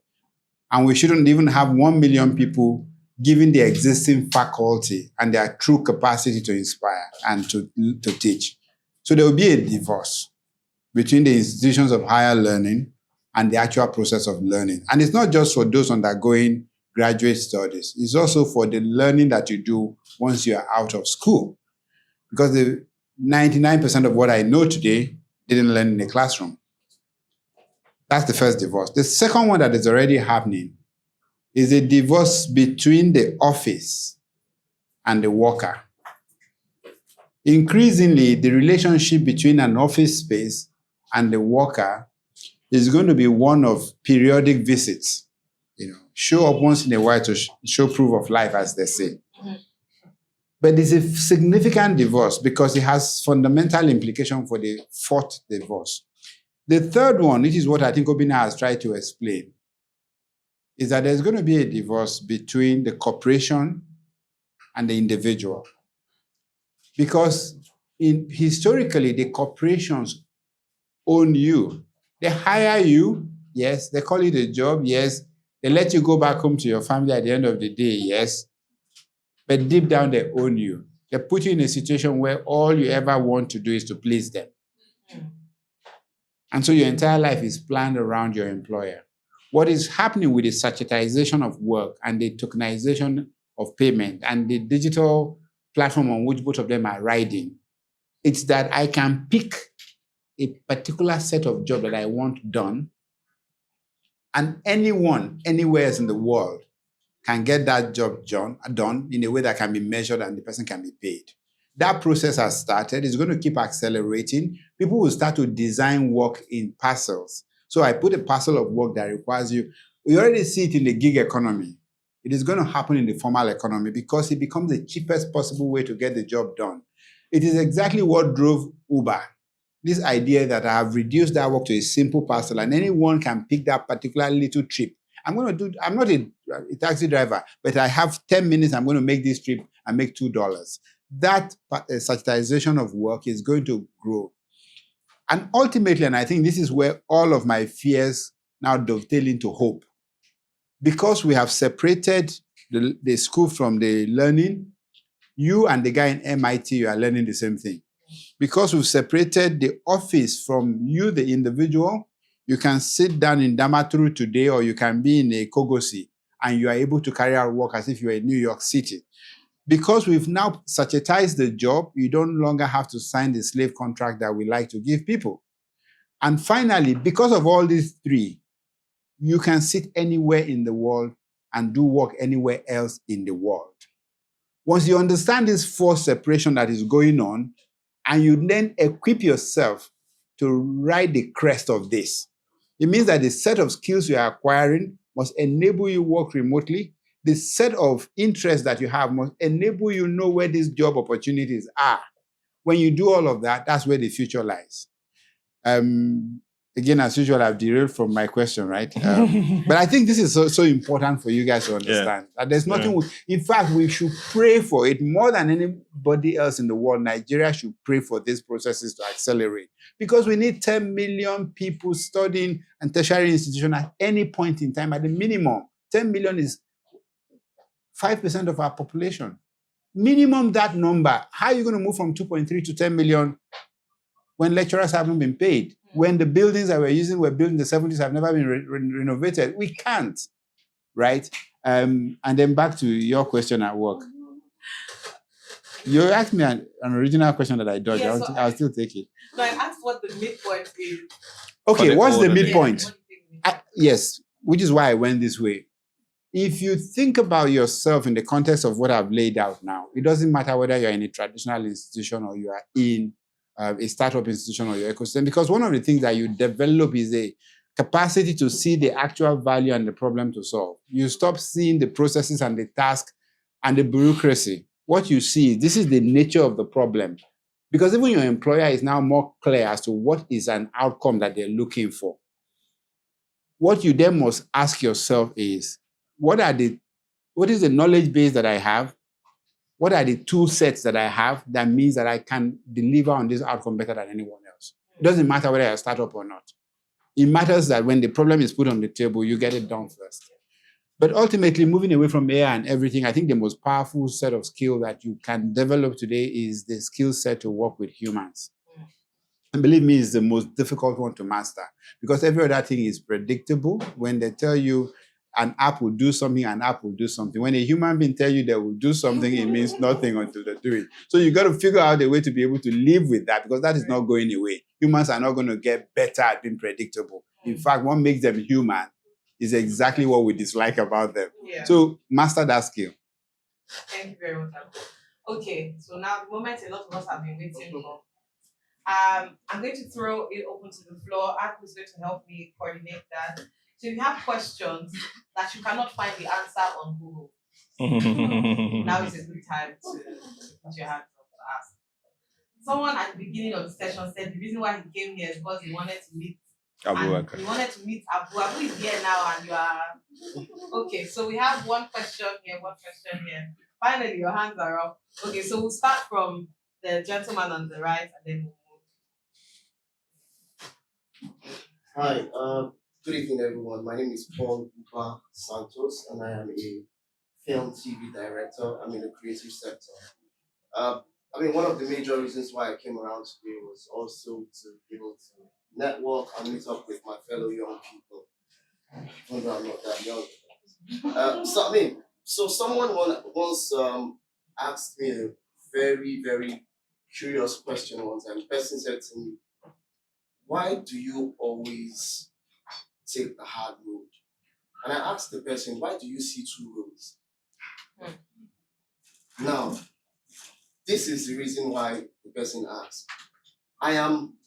And we shouldn't even have 1 million people given the existing faculty and their true capacity to inspire and to teach. So there will be a divorce between the institutions of higher learning and the actual process of learning. And it's not just for those undergoing graduate studies. It's also for the learning that you do once you are out of school. Because the 99% of what I know today didn't learn in a classroom. That's the first divorce. The second one that is already happening is a divorce between the office and the worker. Increasingly, the relationship between an office space and the worker is going to be one of periodic visits. Show up once in a while to show proof of life, as they say. Mm-hmm. But it's a significant divorce because it has fundamental implication for the 4th divorce. The third one, which is what I think Obinna has tried to explain, is that there's going to be a divorce between the corporation and the individual. Because historically, the corporations own you. They hire you, yes. They call it a job, yes. They let you go back home to your family at the end of the day, yes. But deep down, they own you. They put you in a situation where all you ever want to do is to please them. And so your entire life is planned around your employer. What is happening with the statutization of work and the tokenization of payment and the digital platform on which both of them are riding, it's that I can pick a particular set of job that I want done, and anyone, anywhere else in the world can get that job done in a way that can be measured and the person can be paid. That process has started. It's going to keep accelerating. People will start to design work in parcels. So I put a parcel of work that requires you. We already see it in the gig economy. It is going to happen in the formal economy because it becomes the cheapest possible way to get the job done. It is exactly what drove Uber. This idea that I have reduced that work to a simple parcel and anyone can pick that particular little trip. I'm not a taxi driver, but I have 10 minutes, I'm going to make this trip and make $2. That subsidization of work is going to grow. And ultimately, and I think this is where all of my fears now dovetail into hope. Because we have separated the school from the learning, you and the guy in MIT, you are learning the same thing. Because we've separated the office from you, the individual, you can sit down in Damaturu today or you can be in a Kogosi and you are able to carry out work as if you are in New York City. Because we've now sachetized the job, you don't longer have to sign the slave contract that we like to give people. And finally, because of all these three, you can sit anywhere in the world and do work anywhere else in the world. Once you understand this forced separation that is going on, and you then equip yourself to ride the crest of this, it means that the set of skills you are acquiring must enable you work remotely. The set of interests that you have must enable you know where these job opportunities are. When you do all of that, that's where the future lies. Again, as usual, I've derailed from my question, right? But I think this is so important for you guys to understand. That there's nothing, in fact, we should pray for it more than anybody else in the world. Nigeria should pray for these processes to accelerate because we need 10 million people studying in tertiary institution at any point in time at the minimum. 10 million is 5% of our population. Minimum that number. How are you going to move from 2.3 to 10 million when lecturers haven't been paid? When the buildings that we're using were built in the 70s have never been renovated? We can't, right? And then back to your question at work. You asked me an original question that I dodged. Yeah, I'll still take it. No, I asked what the midpoint is. Okay, what's the midpoint? Yeah, Yes, which is why I went this way. If you think about yourself in the context of what I've laid out now, it doesn't matter whether you're in a traditional institution or you are in a startup institution or your ecosystem, because one of the things that you develop is a capacity to see the actual value and the problem to solve. You stop seeing the processes and the task and the bureaucracy. What you see, this is the nature of the problem. Because even your employer is now more clear as to what is an outcome that they're looking for. What you then must ask yourself is, what is the knowledge base that I have? What are the tool sets that I have that means that I can deliver on this outcome better than anyone else? It doesn't matter whether you're a startup or not. It matters that when the problem is put on the table, you get it done first. But ultimately, moving away from AI and everything, I think the most powerful set of skill that you can develop today is the skill set to work with humans. And believe me, it's the most difficult one to master because every other thing is predictable. When they tell you an app will do something, an app will do something. When a human being tell you they will do something, it means nothing until they do it. So you got to figure out a way to be able to live with that because that is not going away. Humans are not going to get better at being predictable. In fact, what makes them human is exactly what we dislike about them. Yeah. So master that skill. Thank you very much. Okay, so now the moment a lot of us have been waiting for. I'm going to throw it open to the floor. Aku is going to help me coordinate that. So if you have questions that you cannot find the answer on Google, now is a good time to put your hands up to ask. Someone at the beginning of the session said the reason why he came here is because he wanted to meet Abubakar. He wanted to meet Abu. Abu is here now and you are... Okay, so we have one question here, one question here. Finally, your hands are up. Okay, so we'll start from the gentleman on the right and then we'll move. Hi, good evening, everyone. My name is Paul Upa Santos, and I am a film TV director. I'm in the creative sector. One of the major reasons why I came around today was also to be able to network and meet up with my fellow young people. Even though I'm not that young. So someone once asked me a very, very curious question once, and the person said to me, "Why do you always take the hard road?" And I asked the person, "Why do you see two roads?" Now, this is the reason why the person asked. I am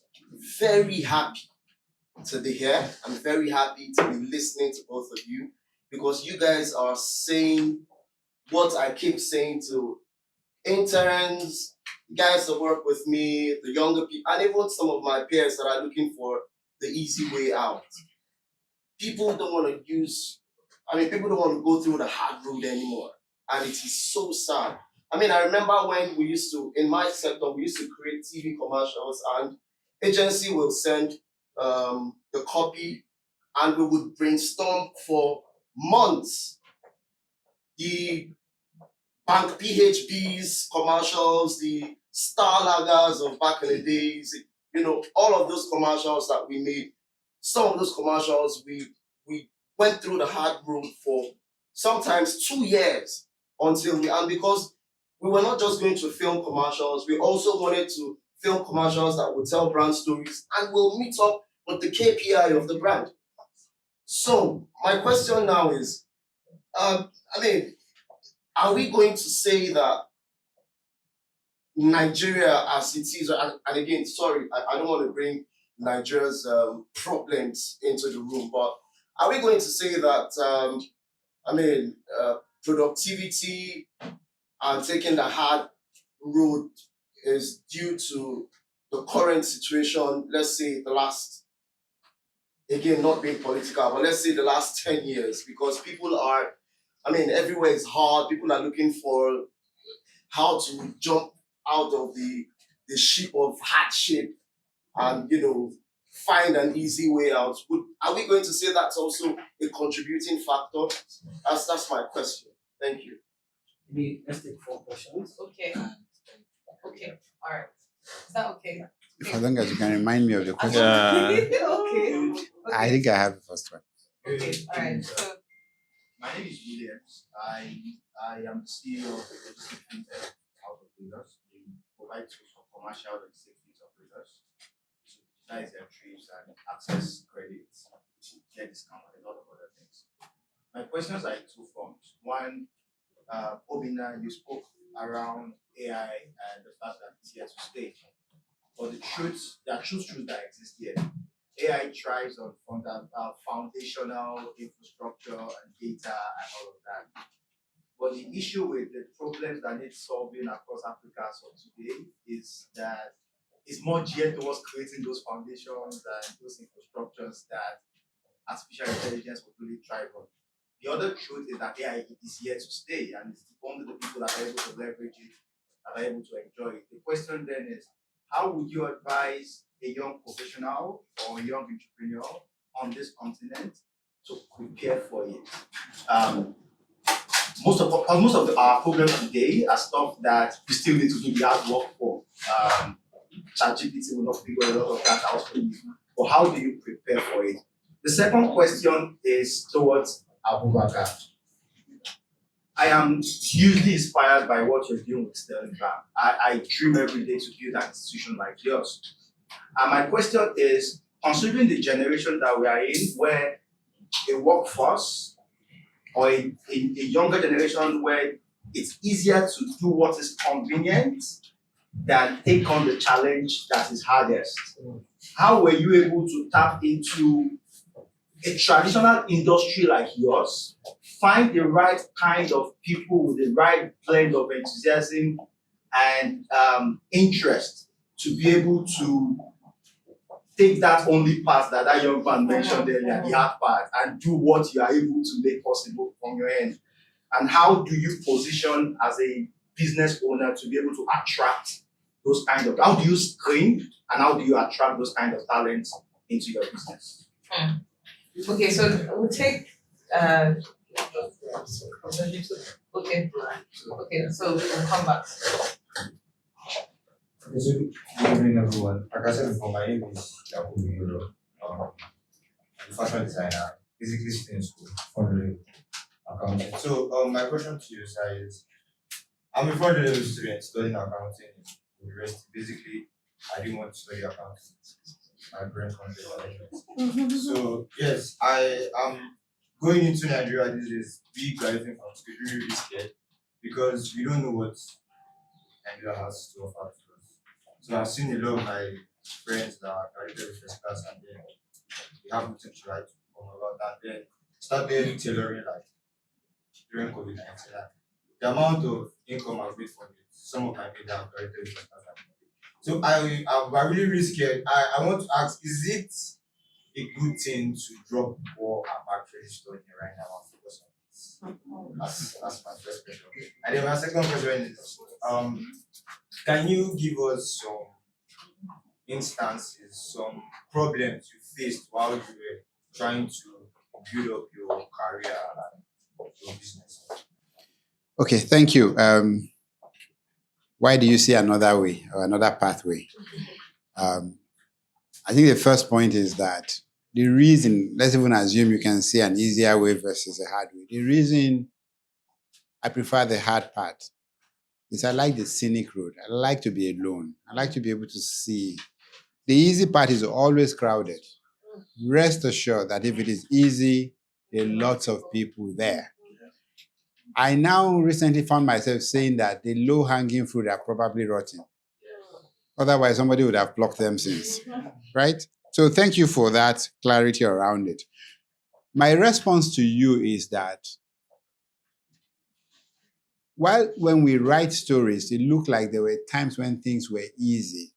very happy to be here. I'm very happy to be listening to both of you because you guys are saying what I keep saying to interns, guys that work with me, the younger people, and even some of my peers that are looking for the easy way out. People don't want to people don't want to go through the hard road anymore. And it is so sad. I remember when in my sector, we used to create TV commercials and agency will send the copy and we would brainstorm for months. The Bank PHB's commercials, the Star Lagers of back in the days, all of those commercials that we made, some of those commercials, we went through the hard road for sometimes 2 years and because we were not just going to film commercials, we also wanted to film commercials that would tell brand stories and will meet up with the KPI of the brand. So my question now is, are we going to say that Nigeria as it is, and again, sorry, I don't want to bring Nigeria's problems into the room, but are we going to say that, productivity and taking the hard road is due to the current situation, let's say the last, again, not being political, but let's say the last 10 years, because people are, everywhere is hard. People are looking for how to jump out of the ship of hardship and, find an easy way out. Are we going to say that's also a contributing factor? That's my question. Thank you. Maybe let's take 4 questions. Okay. Okay. All right. Is that okay? If as long as you can remind me of the question. Okay. I think I have the first one. Okay. All right. So, my name is Williams. I am the CEO of the logistic fintech out of Lagos. We provide tools for commercial logistic fleet operators to digitize their trips and access credits, get discount, and a lot of other things. My questions are in 2 forms. One, Obinna, you spoke around AI and the fact that it's here to stay. But there are truths that exist here. AI thrives on foundational infrastructure and data and all of that. But the issue with the problems that need solving across Africa so today is that it's more geared towards creating those foundations and those infrastructures that artificial intelligence will really thrive on. The other truth is that AI is here to stay, and it's only the people that are able to leverage it, that are able to enjoy it. The question then is, how would you advise a young professional or a young entrepreneur on this continent to prepare for it? Most of our programs today are stuff that we still need to do the hard work for. ChatGPT will not figure a lot of that out for you. But how do you prepare for it? The second question is towards Abubakar. I am hugely inspired by what you're doing with Sterling Bank. I dream every day to build an institution like yours. And my question is, considering the generation that we are in, where a workforce or a younger generation where it's easier to do what is convenient than take on the challenge that is hardest, how were you able to tap into a traditional industry like yours, find the right kind of people with the right blend of enthusiasm and interest to be able to take that only part that young man mentioned earlier, the hard part, and do what you are able to make possible from your end? And how do you position as a business owner to be able to attract those kind of, how do you screen and how do you attract those kind of talents into your business? okay, so we'll take okay, so we'll come back. Good evening, everyone. Like I said before, my name is Abu and Obinna. I'm a fashion designer, basically still in school, following accounting. So my question to you, sir, is I'm a 4th level student studying accounting in university. Basically, I didn't want to study accounting. My parents wanted management. So yes, I am going into Nigeria these days, be graduating from school, really, really scared because we don't know what Nigeria has to offer to us. So I've seen a lot of my friends that are graduated with first class and then they have nothing to write home about, and then started tailoring like during COVID-19. The amount of income I've made from it, some of my mates have graduated with first class. So I'm really, really scared. I want to ask, is it a good thing to drop what I'm actually studying right now and focus on this? That's my first question. And then my second question is, can you give us some instances, some problems you faced while you were trying to build up your career and your business? Okay, thank you. Why do you see another way or another pathway? I think the first point is that the reason, let's even assume you can see an easier way versus a hard way. The reason I prefer the hard part is I like the scenic road. I like to be alone. I like to be able to see. The easy part is always crowded. Rest assured that if it is easy, there are lots of people there. I now recently found myself saying that the low-hanging fruit are probably rotten. Otherwise, somebody would have plucked them since, right? So thank you for that clarity around it. My response to you is that when we write stories, it looked like there were times when things were easy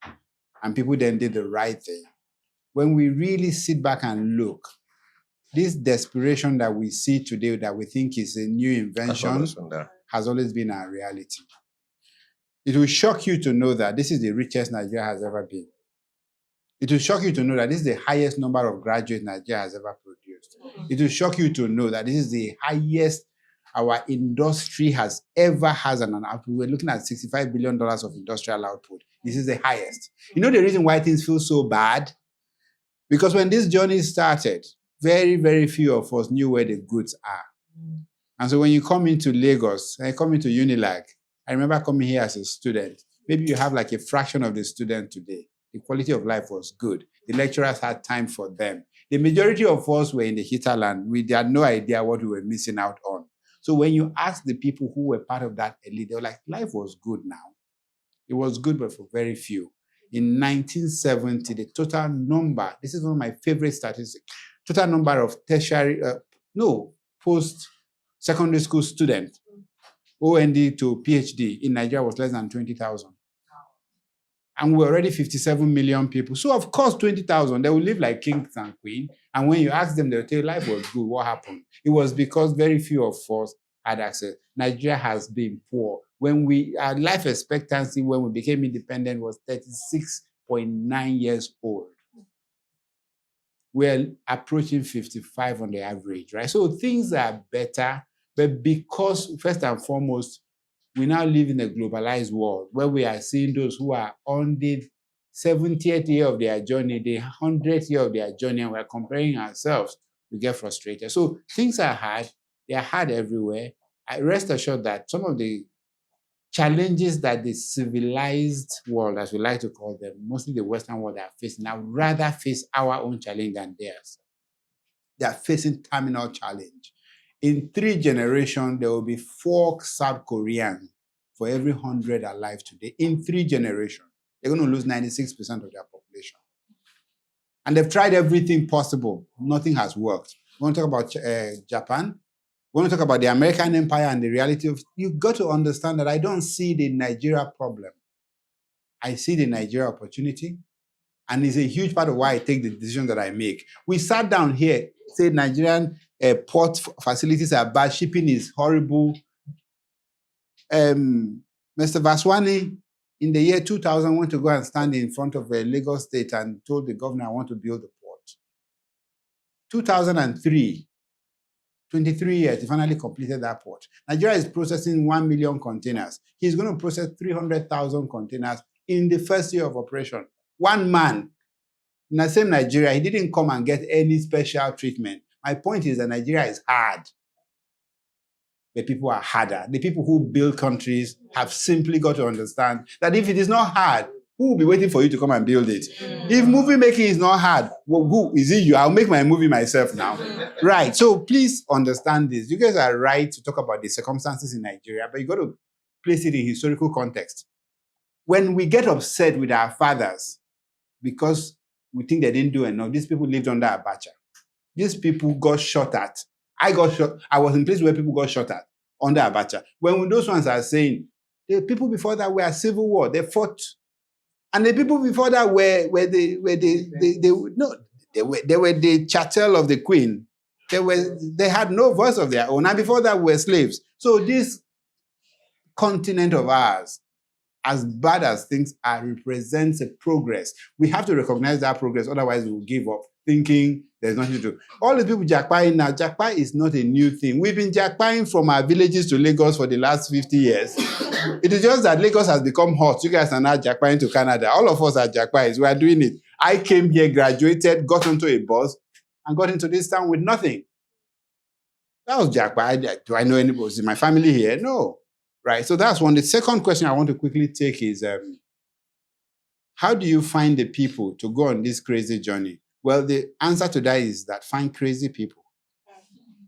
and people then did the right thing. When we really sit back and look, this desperation that we see today that we think is a new invention has always been our reality. It will shock you to know that this is the richest Nigeria has ever been. It will shock you to know that this is the highest number of graduates Nigeria has ever produced. It will shock you to know that this is the highest our industry has ever has an output. We're looking at $65 billion of industrial output. This is the highest. You know the reason why things feel so bad? Because when this journey started, very, very few of us knew where the goods are. And so when you come into Lagos, and you come into Unilag, I remember coming here as a student. Maybe you have like a fraction of the student today. The quality of life was good. The lecturers had time for them. The majority of us were in the hinterland. We had no idea what we were missing out on. So when you ask the people who were part of that elite, they were like, life was good now. It was good, but for very few. In 1970, the total number, this is one of my favorite statistics, total number of post-secondary school students, OND to PhD in Nigeria was less than 20,000. And we're already 57 million people. So of course, 20,000, they will live like kings and queens. And when you ask them, they'll tell you life was good. What happened? It was because very few of us had access. Nigeria has been poor. Our life expectancy when we became independent was 36.9 years old. We're approaching 55 on the average, right? So things are better, but because first and foremost, we now live in a globalized world where we are seeing those who are on the 70th year of their journey, the 100th year of their journey, and we're comparing ourselves, we get frustrated. So things are hard. They are hard everywhere. I rest assured that some of the challenges that the civilized world, as we like to call them, mostly the Western world, are facing, I would rather face our own challenge than theirs. They are facing terminal challenge. In 3 generations, there will be 4 South Koreans for every 100 alive today. In 3 generations, they're going to lose 96% of their population. And they've tried everything possible. Nothing has worked. We want to talk about Japan. We want to talk about the American empire and the reality of, you've got to understand that I don't see the Nigeria problem. I see the Nigeria opportunity. And it's a huge part of why I take the decision that I make. We sat down here, said Nigerian port facilities are bad, shipping is horrible. Mr. Vaswani, in the year 2000, went to go and stand in front of Lagos State and told the governor, I want to build a port. 2003, 23 years, he finally completed that port. Nigeria is processing 1 million containers. He's going to process 300,000 containers in the first year of operation. One man, in the same Nigeria, he didn't come and get any special treatment. My point is that Nigeria is hard. but people are harder. The people who build countries have simply got to understand that if it is not hard, who will be waiting for you to come and build it? If movie making is not hard, well, who is it you? I'll make my movie myself now. Right. So please understand this. You guys are right to talk about the circumstances in Nigeria, but you got to place it in historical context. When we get upset with our fathers because we think they didn't do enough, these people lived under Abacha. These people got shot at. I was in places where people got shot at under Abacha. When those ones are saying, the people before that were a civil war, they fought. And the people before that were the chattel of the queen. They had no voice of their own. And before that were slaves. So this continent of ours, as bad as things are, represents a progress. We have to recognize that progress, otherwise we'll give up, thinking there's nothing to do. All the people jackpying now, jackpy is not a new thing. We've been jackpying from our villages to Lagos for the last 50 years. It is just that Lagos has become hot. You guys are now jackpying to Canada. All of us are jackpyers. We are doing it. I came here, graduated, got onto a bus, and got into this town with nothing. That was jackpy. Do I know anybody? Is my family here? No. Right. So that's one. The second question I want to quickly take is, how do you find the people to go on this crazy journey? Well, the answer to that is that find crazy people.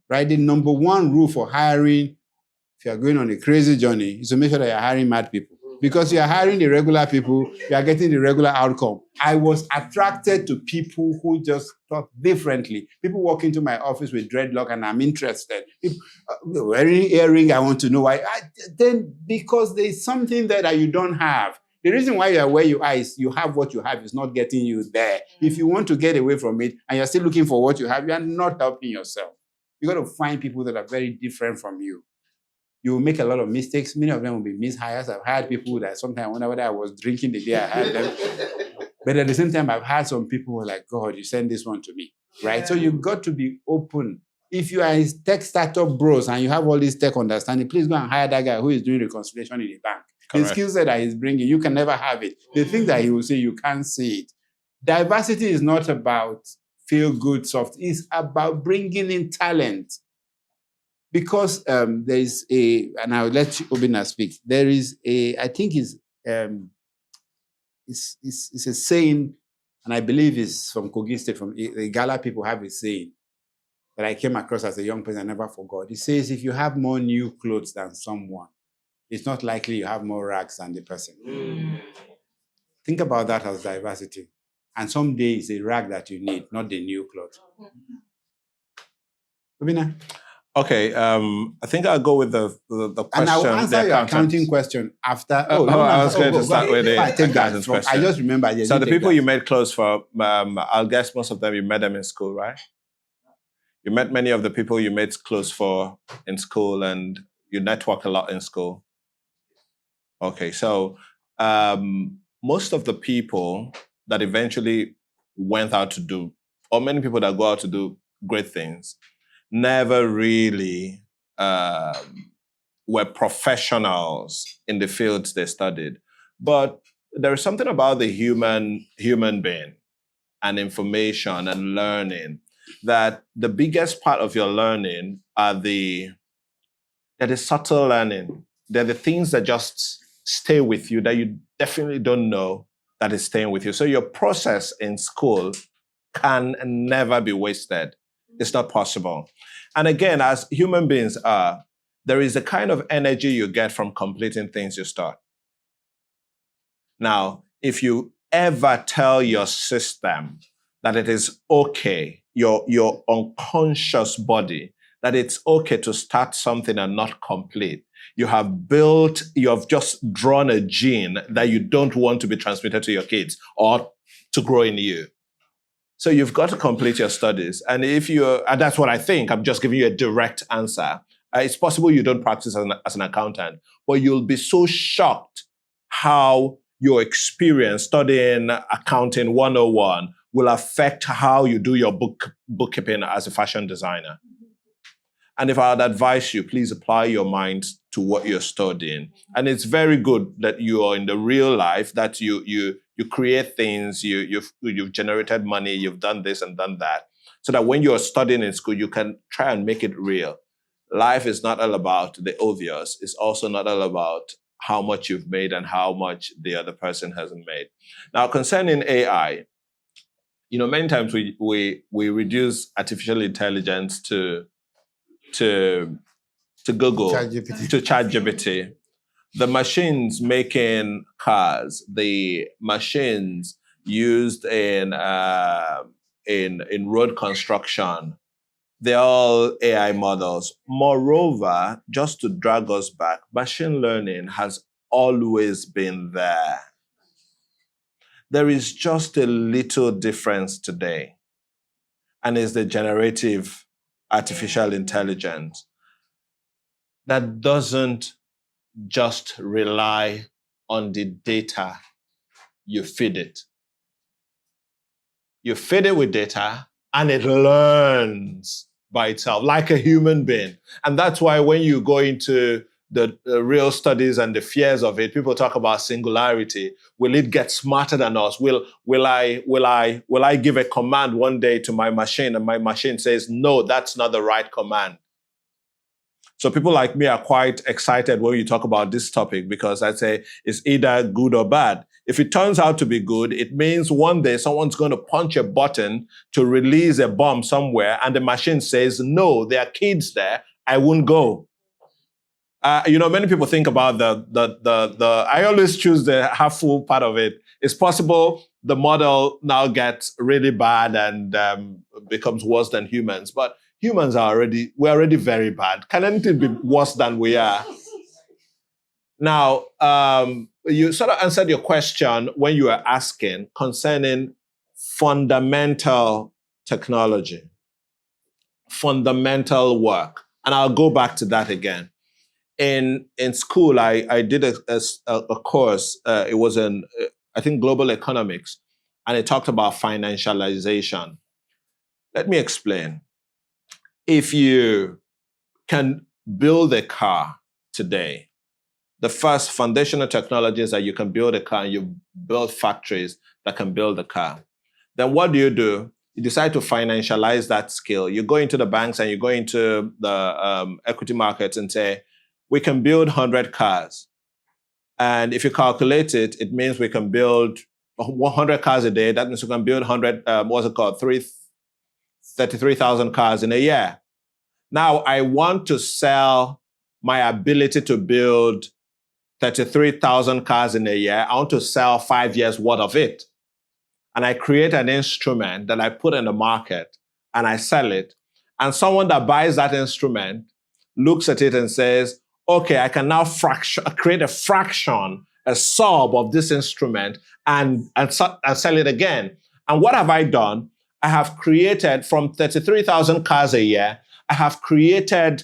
Right? The number one rule for hiring, if you're going on a crazy journey, is to make sure that you're hiring mad people. Because you're hiring the regular people, you are getting the regular outcome. I was attracted to people who just thought differently. People walk into my office with dreadlock and I'm interested. People, wearing earring, I want to know why. Then because there's something there that you don't have. The reason why you are where you are is you have what you have is not getting you there. If you want to get away from it and you're still looking for what you have, you are not helping yourself. You got to find people that are very different from you. You will make a lot of mistakes. Many of them will be mishires. I've hired people that sometimes I wonder whether I was drinking the day I hired them. But at the same time, I've had some people who are like, God, you send this one to me, right? Yeah. So you've got to be open. If you are a tech startup bros and you have all this tech understanding, please go and hire that guy who is doing reconciliation in a bank. Correct. The skill set that he's bringing, you can never have it. The thing that he will say, you can't see it. Diversity is not about feel-good soft. It's about bringing in talent. Because there is a, and I'll let Obinna speak. There is a, I think it's a saying, and I believe it's from Kogi State, from the Gala people have a saying that I came across as a young person, I never forgot. It says, if you have more new clothes than someone, it's not likely you have more rags than the person. Think about that as diversity. And someday it's a rag that you need, not the new clothes. Obinna? Okay, I think I'll go with the question. And I will answer your accounting question after. I was going to start with the accounting question. I just remember. So the people you made clothes for, I'll guess most of them you met them in school, right? You met many of the people you made clothes for in school, and you network a lot in school. Okay, so most of the people that eventually went out to do, or many people that go out to do great things, never really were professionals in the fields they studied. But there is something about the human being and information and learning that the biggest part of your learning are the subtle learning. They're the things that just stay with you that you definitely don't know that is staying with you. So your process in school can never be wasted. It's not possible. And again, as human beings are, there is a kind of energy you get from completing things you start. Now, if you ever tell your system that it is okay, your unconscious body, that it's okay to start something and not complete, you have just drawn a gene that you don't want to be transmitted to your kids or to grow in you. So you've got to complete your studies. And and that's what I think, I'm just giving you a direct answer. It's possible you don't practice as an accountant, but you'll be so shocked how your experience studying accounting 101 will affect how you do your bookkeeping as a fashion designer. And if I would advise you, please apply your mind to what you're studying. And it's very good that you are in the real life, that you create things, you've generated money, you've done this and done that, so that when you're studying in school, you can try and make it real. life is not all about the obvious. It's also not all about how much you've made and how much the other person hasn't made. Now, concerning AI, many times we reduce artificial intelligence to Google, ChatGPT. to ChatGPT. The machines making cars, the machines used in road construction, they're all AI models. Moreover, just to drag us back, machine learning has always been there. There is just a little difference today, and it's the generative artificial intelligence that doesn't just rely on the data you feed it. You feed it with data, and it learns by itself, like a human being. And that's why when you go into the real studies and the fears of it, people talk about singularity. Will it get smarter than us? Will I give a command one day to my machine and my machine says, no, that's not the right command? So people like me are quite excited when you talk about this topic, because I say it's either good or bad. If it turns out to be good, it means one day someone's going to punch a button to release a bomb somewhere, and the machine says, no, there are kids there, I won't go. Many people think about I always choose the half full part of it. It's possible the model now gets really bad and becomes worse than humans, but humans we're already very bad. Can anything be worse than we are? Now, you sort of answered your question when you were asking concerning fundamental technology, fundamental work. And I'll go back to that again. In school, I did a course. It was I think, global economics, and it talked about financialization. Let me explain. If you can build a car today, the first foundational technology is that you can build a car and you build factories that can build a car. Then what do? You decide to financialize that skill. You go into the banks and you go into the equity markets and say, we can build 100 cars. And if you calculate it, it means we can build 100 cars a day. That means we can build 33,000 cars in a year. Now, I want to sell my ability to build 33,000 cars in a year. I want to sell 5 years worth of it. And I create an instrument that I put in the market and I sell it. And someone that buys that instrument looks at it and says, okay, I can now create a fraction, a sub of this instrument and sell it again. And what have I done? I have created, from 33,000 cars a year, I have created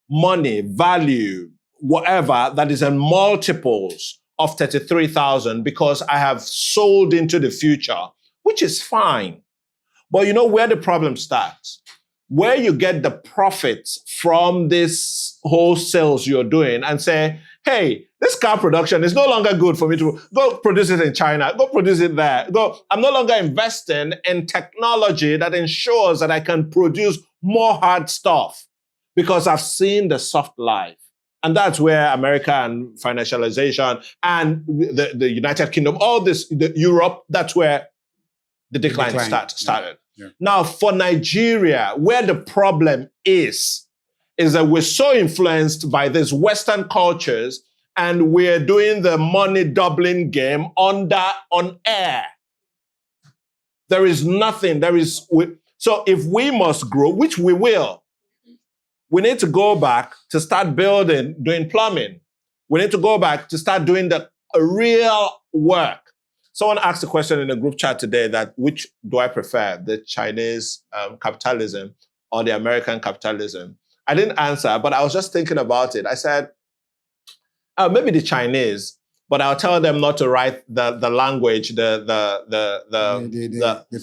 money, value, whatever, that is in multiples of 33,000 because I have sold into the future, which is fine. But you know where the problem starts? Where you get the profits from this whole sales you're doing and say, hey, this car production is no longer good for me to go produce it in China, go produce it there. I'm no longer investing in technology that ensures that I can produce more hard stuff because I've seen the soft life. And that's where America and financialization and the United Kingdom, all this, Europe, that's where the decline started. Yeah. Now, for Nigeria, where the problem is that we're so influenced by these Western cultures and we're doing the money doubling game on air. There is nothing. So if we must grow, which we will, we need to go back to start doing plumbing. We need to go back to start doing the real work. Someone asked a question in a group chat today that which do I prefer, the Chinese capitalism or the American capitalism? I didn't answer, but I was just thinking about it. I said, maybe the Chinese, but I'll tell them not to write the language, the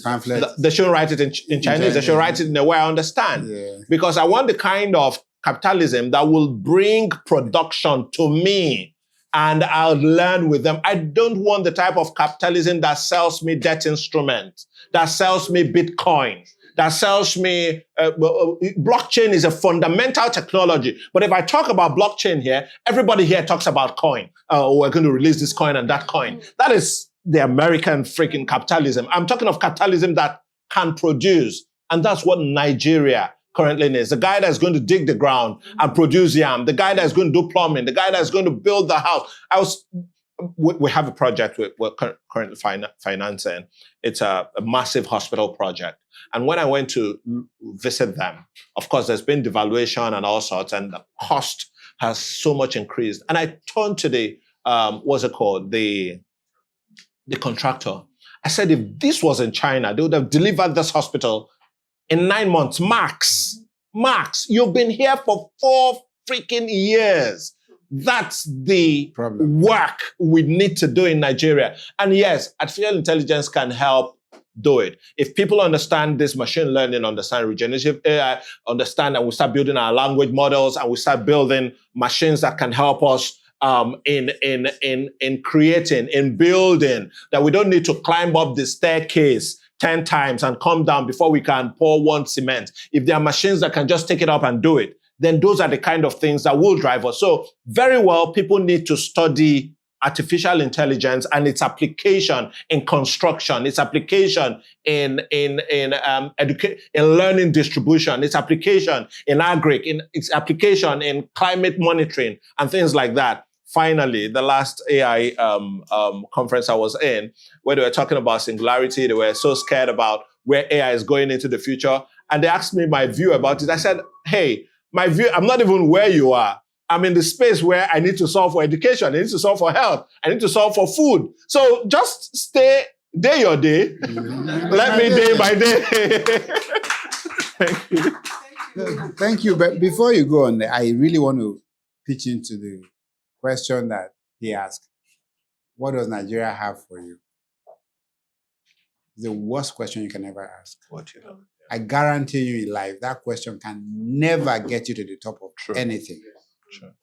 pamphlet. They shouldn't write it in Chinese. They should write it in a way I understand. Yeah. Because I want the kind of capitalism that will bring production to me and I'll learn with them. I don't want the type of capitalism that sells me debt instruments, that sells me Bitcoin, that sells me, blockchain is a fundamental technology. But if I talk about blockchain here, everybody here talks about coin. We're going to release this coin and that coin. That is the American freaking capitalism. I'm talking of capitalism that can produce. And that's what Nigeria currently needs. The guy that's going to dig the ground and produce yam. The guy that's going to do plumbing. The guy that's going to build the house. We have a project we're currently financing. It's a massive hospital project. And when I went to visit them, of course, there's been devaluation and all sorts, and the cost has so much increased. And I turned to the, what's it called? The contractor. I said, if this was in China, they would have delivered this hospital in 9 months, max. Max, you've been here for 4 freaking years. That's the problem. Work we need to do in Nigeria. And yes, artificial intelligence can help do it. If people understand this machine learning, understand regenerative AI, understand, and we start building our language models, and we start building machines that can help us in creating, in building, that we don't need to climb up the staircase 10 times and come down before we can pour one cement. If there are machines that can just take it up and do it, then those are the kind of things that will drive us. So very well, people need to study artificial intelligence and its application in construction, its application in learning distribution, its application in agri, its application in climate monitoring and things like that. Finally, the last AI conference I was in, where they were talking about singularity, they were so scared about where AI is going into the future. And they asked me my view about it. I said, hey, my view, I'm not even where you are. I'm in the space where I need to solve for education. I need to solve for health. I need to solve for food. So just stay day your day. Let me day by day. Thank you. Thank you. But before you go on, I really want to pitch into the question that he asked. What does Nigeria have for you? The worst question you can ever ask. I guarantee you in life, that question can never get you to the top of anything. Sure.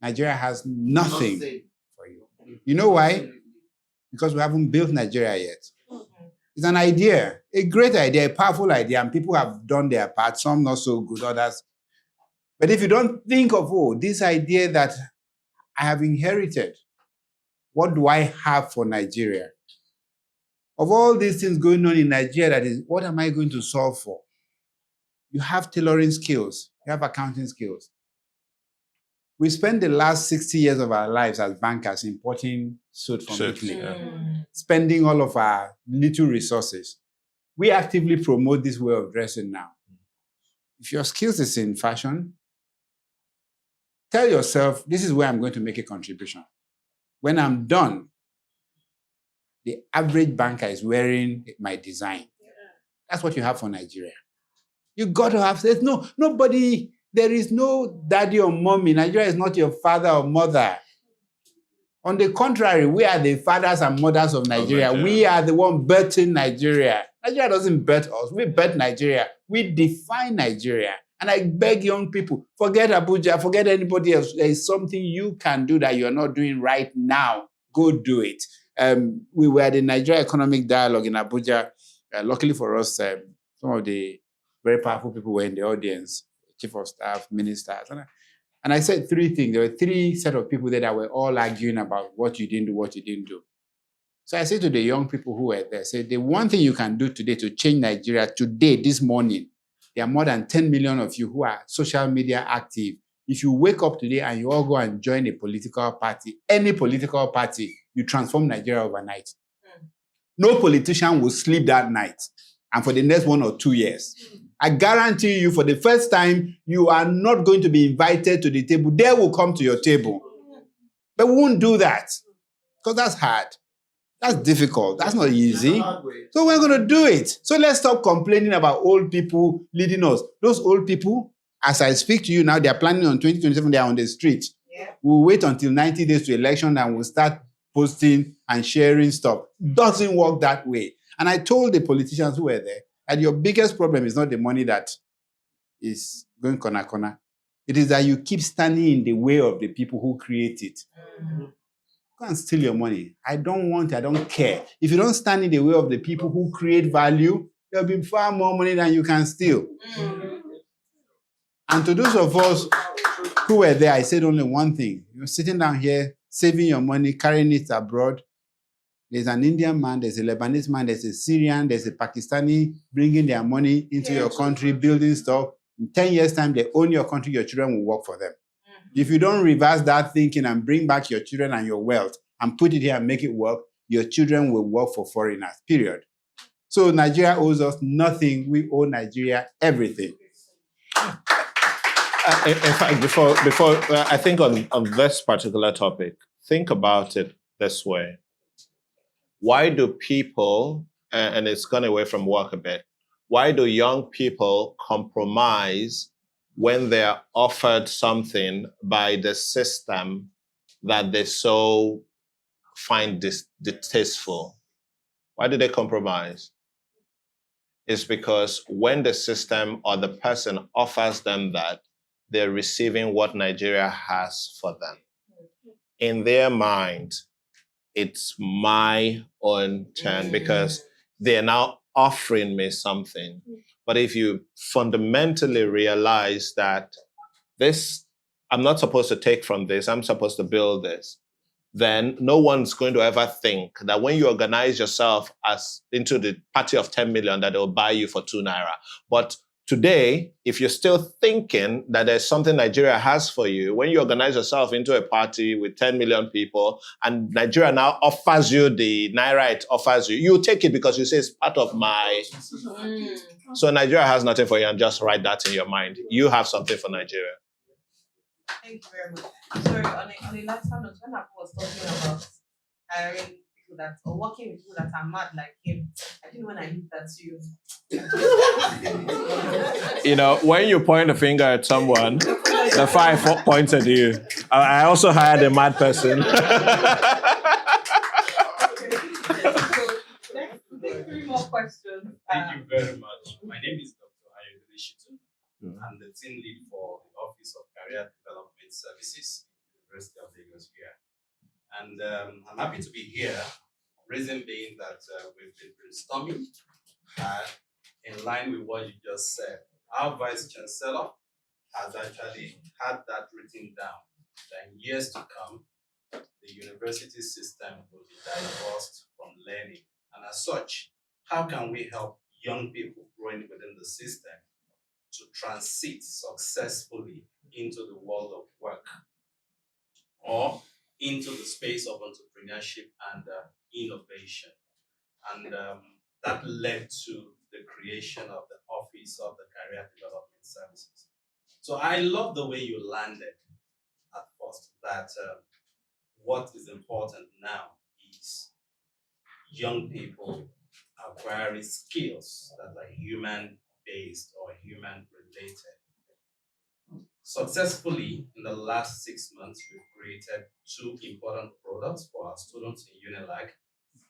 Nigeria has nothing for you. You know why? Because we haven't built Nigeria yet. It's an idea, a great idea, a powerful idea, and people have done their part, some not so good, others. But if you don't think of, this idea that I have inherited, what do I have for Nigeria? Of all these things going on in Nigeria, that is, what am I going to solve for? You have tailoring skills. You have accounting skills. We spent the last 60 years of our lives as bankers importing soot from Italy, spending all of our little resources. We actively promote this way of dressing now. If your skills is in fashion, tell yourself, this is where I'm going to make a contribution. When I'm done, the average banker is wearing my design. That's what you have for Nigeria. You got to have, there is no daddy or mommy. Nigeria is not your father or mother. On the contrary, we are the fathers and mothers of Nigeria. We are the one birthing Nigeria. Nigeria doesn't birth us. We birth Nigeria. We define Nigeria. And I beg young people, forget Abuja, forget anybody else. There is something you can do that you're not doing right now. Go do it. We were at the Nigeria Economic Dialogue in Abuja. Luckily for us, some of the very powerful people were in the audience, chief of staff, ministers. And I said 3 things. There were 3 set of people there that were all arguing about what you didn't do, what you didn't do. So I said to the young people who were there, I said, the one thing you can do today to change Nigeria today, this morning, there are more than 10 million of you who are social media active. If you wake up today and you all go and join a political party, any political party, you transform Nigeria overnight. No politician will sleep that night and for the next 1 or 2 years. I guarantee you, for the first time, you are not going to be invited to the table. They will come to your table. But we won't do that because that's hard. That's difficult. That's not easy. So we're going to do it. So let's stop complaining about old people leading us. Those old people, as I speak to you now, they're planning on 2027. They're on the street. We'll wait until 90 days to election and we'll start posting and sharing stuff. Doesn't work that way. And I told the politicians who were there that your biggest problem is not the money that is going corner. It is that you keep standing in the way of the people who create it. Go and steal your money. I don't want it. I don't care. If you don't stand in the way of the people who create value, there'll be far more money than you can steal. And to those of us who were there, I said only one thing. You're sitting down here, saving your money, carrying it abroad. There's an Indian man, there's a Lebanese man, there's a Syrian, there's a Pakistani bringing their money into your country, building stuff. In 10 years' time, they own your country, your children will work for them. If you don't reverse that thinking and bring back your children and your wealth and put it here and make it work, your children will work for foreigners, period. So Nigeria owes us nothing. We owe Nigeria everything. In fact, before I think on this particular topic, think about it this way. Why do people, and it's gone away from work a bit, why do young people compromise when they're offered something by the system that they so find distasteful? Why do they compromise? It's because when the system or the person offers them that, they're receiving what Nigeria has for them. In their mind, it's my own turn because they're now offering me something. But if you fundamentally realize that this, I'm not supposed to take from this, I'm supposed to build this, then no one's going to ever think that when you organize yourself as into the party of 10 million, that they'll buy you for 2 naira. But today, if you're still thinking that there's something Nigeria has for you, when you organize yourself into a party with 10 million people and Nigeria now offers you the naira it offers you, you take it because you say it's part of my... So Nigeria has nothing for you, and just write that in your mind. You have something for Nigeria. Thank you very much. Sorry, on a later note, when Abu was talking about hiring people that, or working with people that are mad like him, I didn't know when I did that to you. You know, when you point a finger at someone, the 5 points at you. I also hired a mad person. Okay, so let's take 3 more questions. Thank you very much. My name is Dr. Ayodele. I'm the team lead for the Office of Career Development Services at the University of Lagos here. And I'm happy to be here, reason being that we've been brainstorming in line with what you just said. Our Vice Chancellor has actually had that written down, that in years to come, the university system will be divorced from learning. And as such, how can we help young people growing within the system to transit successfully into the world of work or into the space of entrepreneurship and innovation? And that led to the creation of the Office of the Career Development Services. So I love the way you landed at first, that what is important now is young people acquiring skills that are human-based or human-related. Successfully, in the last 6 months, we've created 2 important products for our students in Unilag.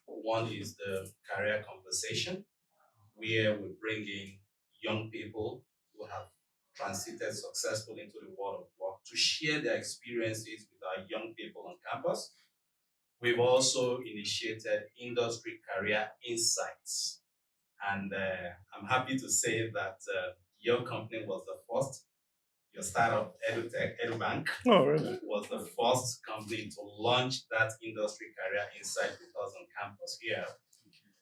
One is the Career Conversation, where we bring in young people who have transited successfully into the world of work to share their experiences with our young people on campus. We've also initiated Industry Career Insights. And I'm happy to say that your company was the first. Your startup, EduBank, was the first company to launch that Industry Career Insight with us on campus here.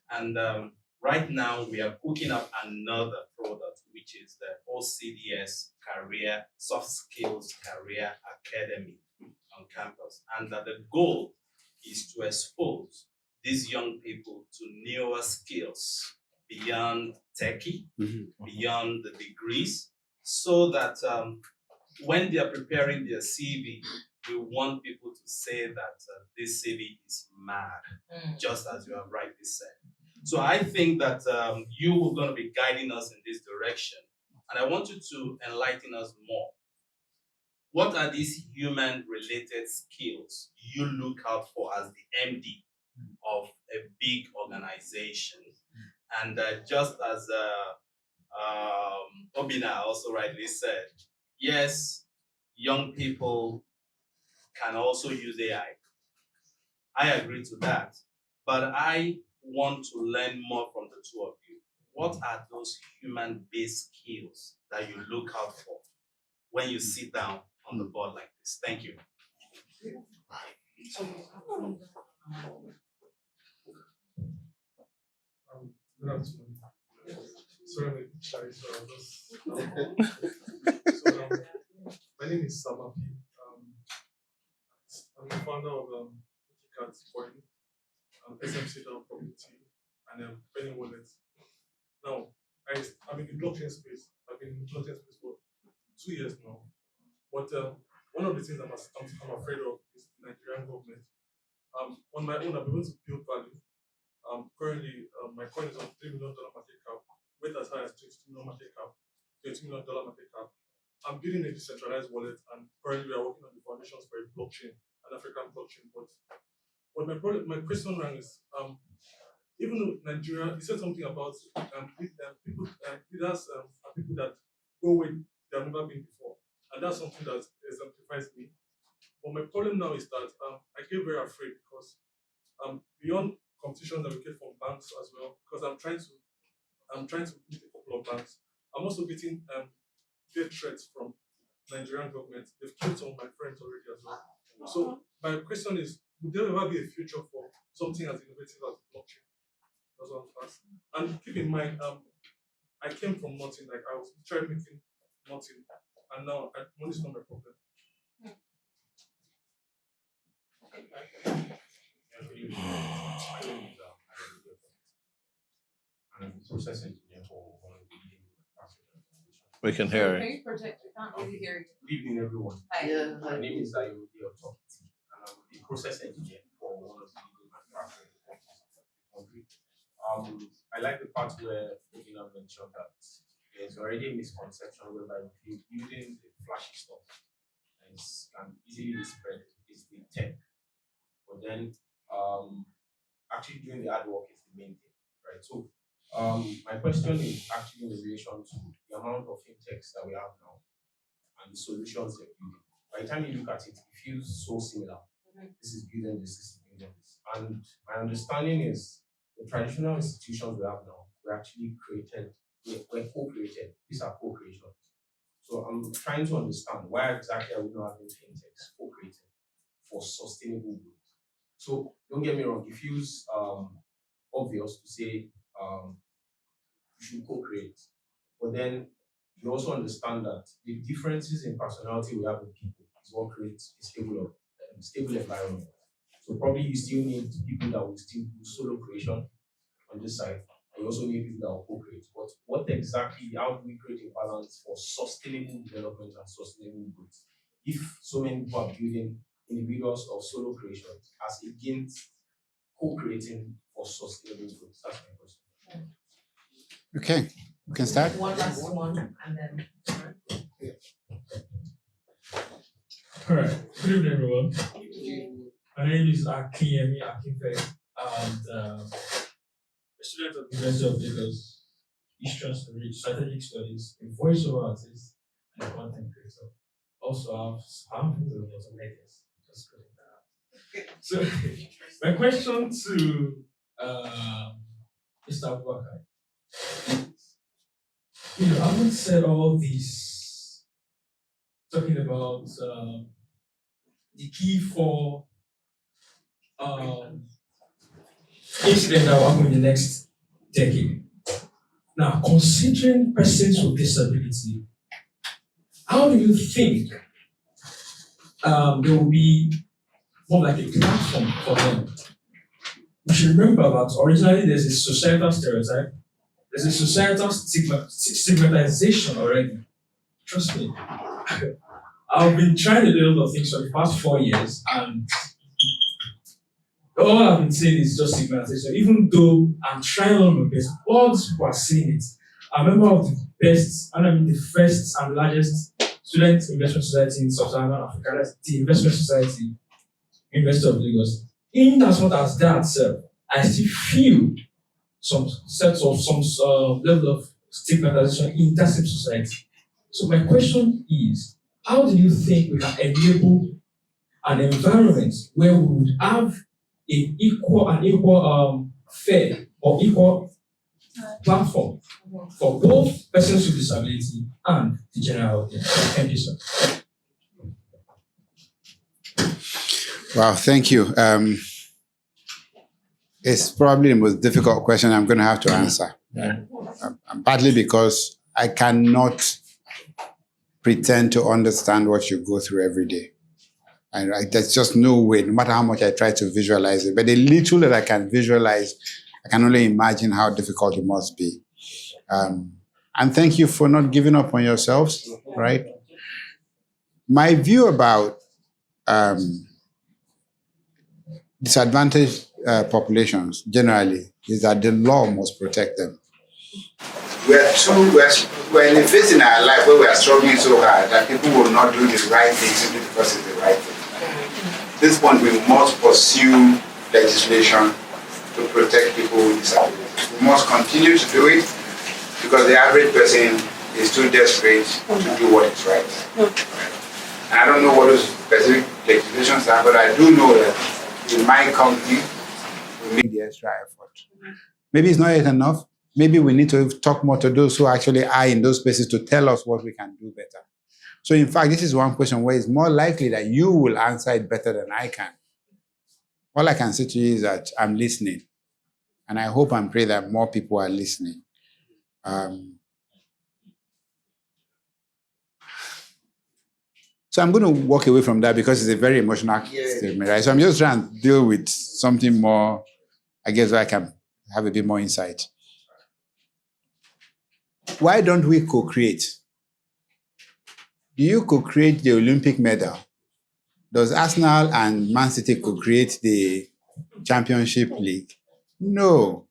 And right now, we are cooking up another product, which is the OCDS Career Soft Skills Career Academy on campus. And that the goal is to expose these young people to newer skills beyond techie, beyond the degrees, so that when they are preparing their CV, we want people to say that this CV is mad, just as you have rightly said. So I think that you are going to be guiding us in this direction, and I want you to enlighten us more. What are these human-related skills you look out for as the MD of a big organization? And just as Obinna also rightly said, yes, young people can also use AI. I agree to that, but I want to learn more from the 2 of you. what are those human-based skills that you look out for when you sit down on the board like this? Thank you. Good afternoon. Sorry, I'm shy, so I'll just. My name is Sabapi. I'm the founder of Coin, SMC community, and Penny Wallet. Now, I'm in the blockchain space. I've been in the blockchain space for 2 years now. But one of the things I'm afraid of is the Nigerian government. On my own, I've been able to build value. Currently, my coin is on $3 million market cap, weight as high as $20 million market cap, $20 million market cap. I'm building a decentralized wallet, and currently we are working on the foundations for a blockchain, an African blockchain. But my question is, even though Nigeria, you said something about people, leaders are people that go where they have never been before, and that's something that exemplifies me. But my problem now is that I get very afraid because beyond competition that we get from banks as well, because I'm trying to meet a couple of banks. I'm also getting death threats from Nigerian government. They've killed some of my friends already as well. So my question is, would there ever be a future for something as innovative as blockchain? That's what I'm asking. And keep in mind, I came from nothing. Like I was trying making nothing, and now money is not my problem. I'm a process engineer for one of the leading African organizations. We can hear it. Can you project? We can't really hear you. Good evening, everyone. Hi. Yeah, My name is Abu and I'm a process engineer for one of the leading manufacturing companies in the country. I like the part where Obinna mentioned that there's already a misconception whereby if you're building the flashy stuff and can easily be spread, is the tech. But then actually doing the hard work is the main thing, right? So my question is actually in relation to the amount of fintechs that we have now and the solutions they're building. By the time you look at it, it feels so similar. This is building this is building this. And my understanding is the traditional institutions we have now were actually created, were co-created. These are co-creations. So I'm trying to understand why exactly are we not having fintechs co-created for sustainable growth. So don't get me wrong, it feels obvious to say you should co-create, but then you also understand that the differences in personality we have with people is what creates a stable environment. So probably you still need people that will still do solo creation on this side, and you also need people that will co-create. But what exactly, how do we create a balance for sustainable development and sustainable growth if so many people are building individuals of solo creation as against co-creating for sustainable growth? That's my question. Okay, we can start. One last one, and then. All right. Good evening, everyone. My name is Akiyemi Akinfe, and a student of the University of Lagos, Eastern Strategic Studies, a voiceover artist, and a content creator. Also, I'm from the automakers. Just putting that out. So, my question to Mr. Abubakar. You know, I haven't said all this talking about the key for incident that will happen in the next decade. Now, considering persons with disability, how do you think there will be more like a platform for them? We should remember that originally there's a societal stereotype, there's a societal stigmatization already. Trust me. I've been trying to do a lot of things for the past 4 years, and all I've been saying is just stigmatization. Even though I'm trying all my best, all these people are seeing it. I'm a member of the best, and I mean the first and largest student investment society in Sub-Saharan Africa. That's the Investment Society, University of Lagos. In as much as that, I still feel some level of stigmatization in that same society. So my question is, how do you think we can enable an environment where we would have an equal fair or equal platform for both persons with disability and the general audience. Thank you, sir. Wow, thank you. It's probably the most difficult question I'm going to have to answer. Partly because I cannot pretend to understand what you go through every day. And there's just no way, no matter how much I try to visualize it. But the little that I can visualize, I can only imagine how difficult it must be. And thank you for not giving up on yourselves, right? My view about disadvantaged populations generally is that the law must protect them. We're in a phase in our life where we are struggling so hard that people will not do the right thing simply because it's the right thing. At this point, we must pursue legislation to protect people with disabilities. We must continue to do it because the average person is too desperate to do what is right. And I don't know what those specific legislations are, but I do know that in my company, we make the extra effort. Maybe it's not yet enough. Maybe we need to talk more to those who actually are in those spaces to tell us what we can do better. So in fact, this is one question where it's more likely that you will answer it better than I can. All I can say to you is that I'm listening. And I hope and pray that more people are listening. So I'm going to walk away from that because it's a very emotional statement, right? So I'm just trying to deal with something more, I guess, where I can have a bit more insight. Why don't we co-create? Do you co-create the Olympic medal? Does Arsenal and Man City co-create the Championship League? No.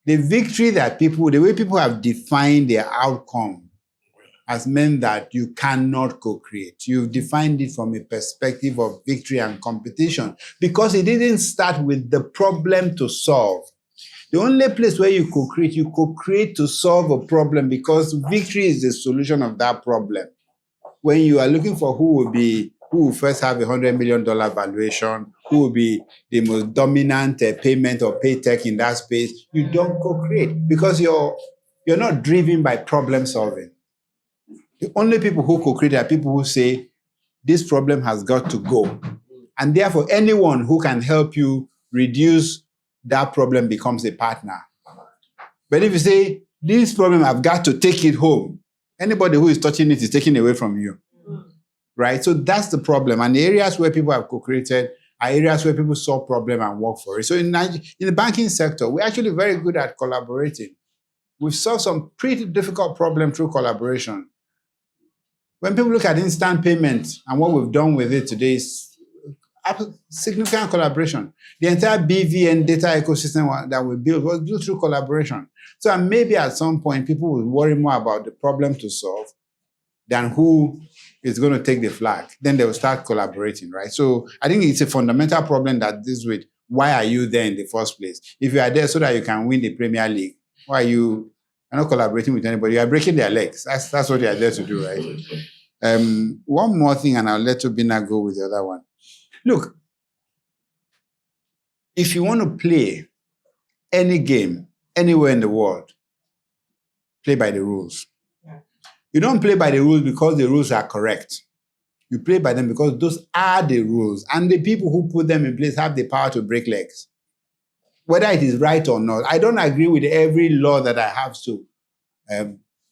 The victory that the way people have defined their outcome has meant that you cannot co-create. You've defined it from a perspective of victory and competition because it didn't start with the problem to solve. The only place where you co-create to solve a problem because victory is the solution of that problem. When you are looking for who will first have $100 million valuation, who will be the most dominant payment or pay tech in that space, you don't co-create because you're not driven by problem solving. The only people who co-create are people who say, this problem has got to go. And therefore, anyone who can help you reduce that problem becomes a partner. But if you say, this problem, I've got to take it home, anybody who is touching it is taking away from you. Right? So that's the problem. And the areas where people have co-created are areas where people solve problem and work for it. So in the banking sector, we're actually very good at collaborating. We've solved some pretty difficult problems through collaboration. When people look at instant payment and what we've done with it today is significant collaboration. The entire BVN data ecosystem that we built was built through collaboration. So maybe at some point, people will worry more about the problem to solve than who is going to take the flag. Then they will start collaborating, right? So I think it's a fundamental problem that deals with why are you there in the first place? If you are there so that you can win the Premier League, why are you not collaborating with anybody? You are breaking their legs. That's what they are there to do, right? One more thing, and I'll let Obinna go with the other one. Look, if you want to play any game anywhere in the world, play by the rules. You don't play by the rules because the rules are correct. You play by them because those are the rules. And the people who put them in place have the power to break legs. Whether it is right or not, I don't agree with every law that I have to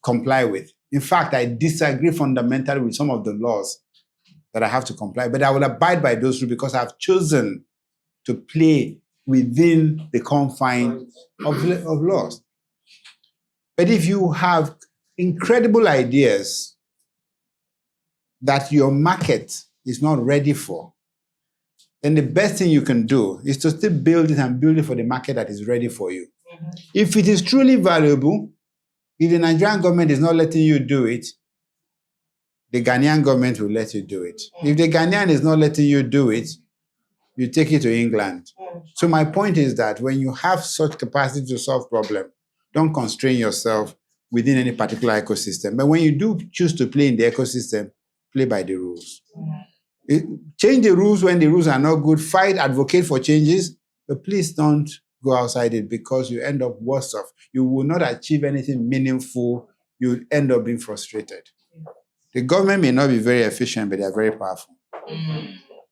comply with. In fact, I disagree fundamentally with some of the laws that I have to comply with. But I will abide by those rules because I've chosen to play within the confines of laws. But if you have incredible ideas that your market is not ready for, then the best thing you can do is to still build it and build it for the market that is ready for you. Mm-hmm. If it is truly valuable, if the Nigerian government is not letting you do it, the Ghanaian government will let you do it. If the Ghanaian is not letting you do it, you take it to England. So my point is that when you have such capacity to solve problems, don't constrain yourself within any particular ecosystem. But when you do choose to play in the ecosystem, play by the rules. Change the rules when the rules are not good. Fight, advocate for changes, but please don't go outside it because you end up worse off. You will not achieve anything meaningful. You end up being frustrated. The government may not be very efficient, but they are very powerful.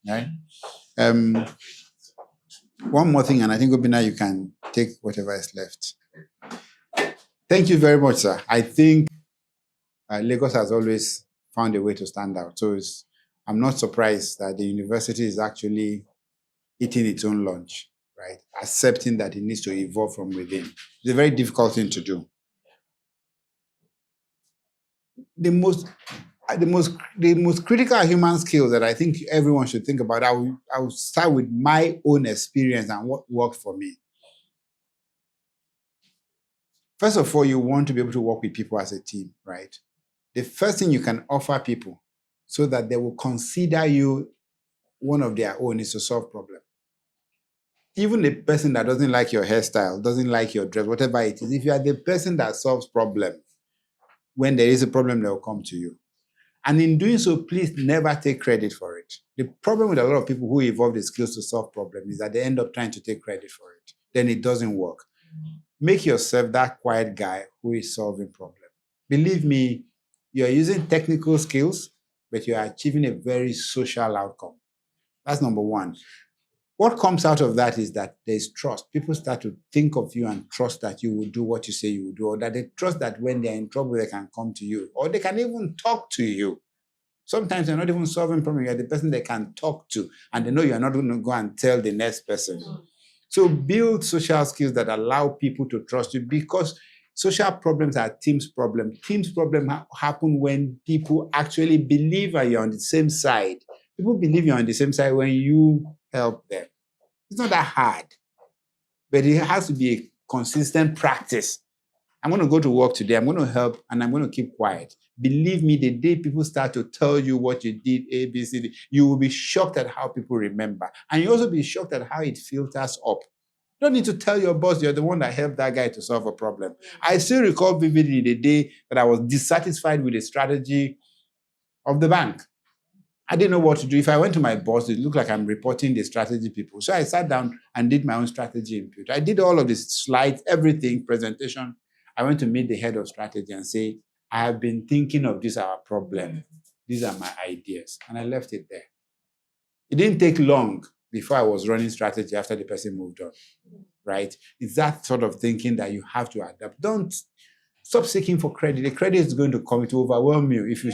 Right? One more thing, and I think, Obinna, you can take whatever is left. Thank you very much, sir. I think Lagos has always found a way to stand out. So I'm not surprised that the university is actually eating its own lunch, right? Accepting that it needs to evolve from within. It's a very difficult thing to do. The most critical human skills that I think everyone should think about, I will start with my own experience and what worked for me. First of all, you want to be able to work with people as a team, right? The first thing you can offer people so that they will consider you one of their own is to solve problems. Even the person that doesn't like your hairstyle, doesn't like your dress, whatever it is, if you are the person that solves problems, when there is a problem, they will come to you. And in doing so, please never take credit for it. The problem with a lot of people who evolve the skills to solve problems is that they end up trying to take credit for it. Then it doesn't work. Make yourself that quiet guy who is solving problems. Believe me, you're using technical skills, but you're achieving a very social outcome. That's number one. What comes out of that is that there's trust. People start to think of you and trust that you will do what you say you will do, or that they trust that when they're in trouble, they can come to you, or they can even talk to you. Sometimes they're not even solving problems. You're the person they can talk to, and they know you're not going to go and tell the next person. So build social skills that allow people to trust you, because social problems are teams problems. Teams problems happen when people actually believe that you're on the same side. People believe you're on the same side when you help them. It's not that hard, but it has to be a consistent practice. I'm going to go to work today. I'm going to help, and I'm going to keep quiet. Believe me, the day people start to tell you what you did, A, B, C, D, you will be shocked at how people remember. And you also be shocked at how it filters up. You don't need to tell your boss you're the one that helped that guy to solve a problem. I still recall vividly the day that I was dissatisfied with the strategy of the bank. I didn't know what to do. If I went to my boss, it looked like I'm reporting the strategy people. So I sat down and did my own strategy input. I did all of the slides, everything, presentation. I went to meet the head of strategy and say, I have been thinking of this, our problem. These are my ideas. And I left it there. It didn't take long before I was running strategy after the person moved on, right? It's that sort of thinking that you have to adapt. Don't stop seeking for credit. The credit is going to come to overwhelm you if you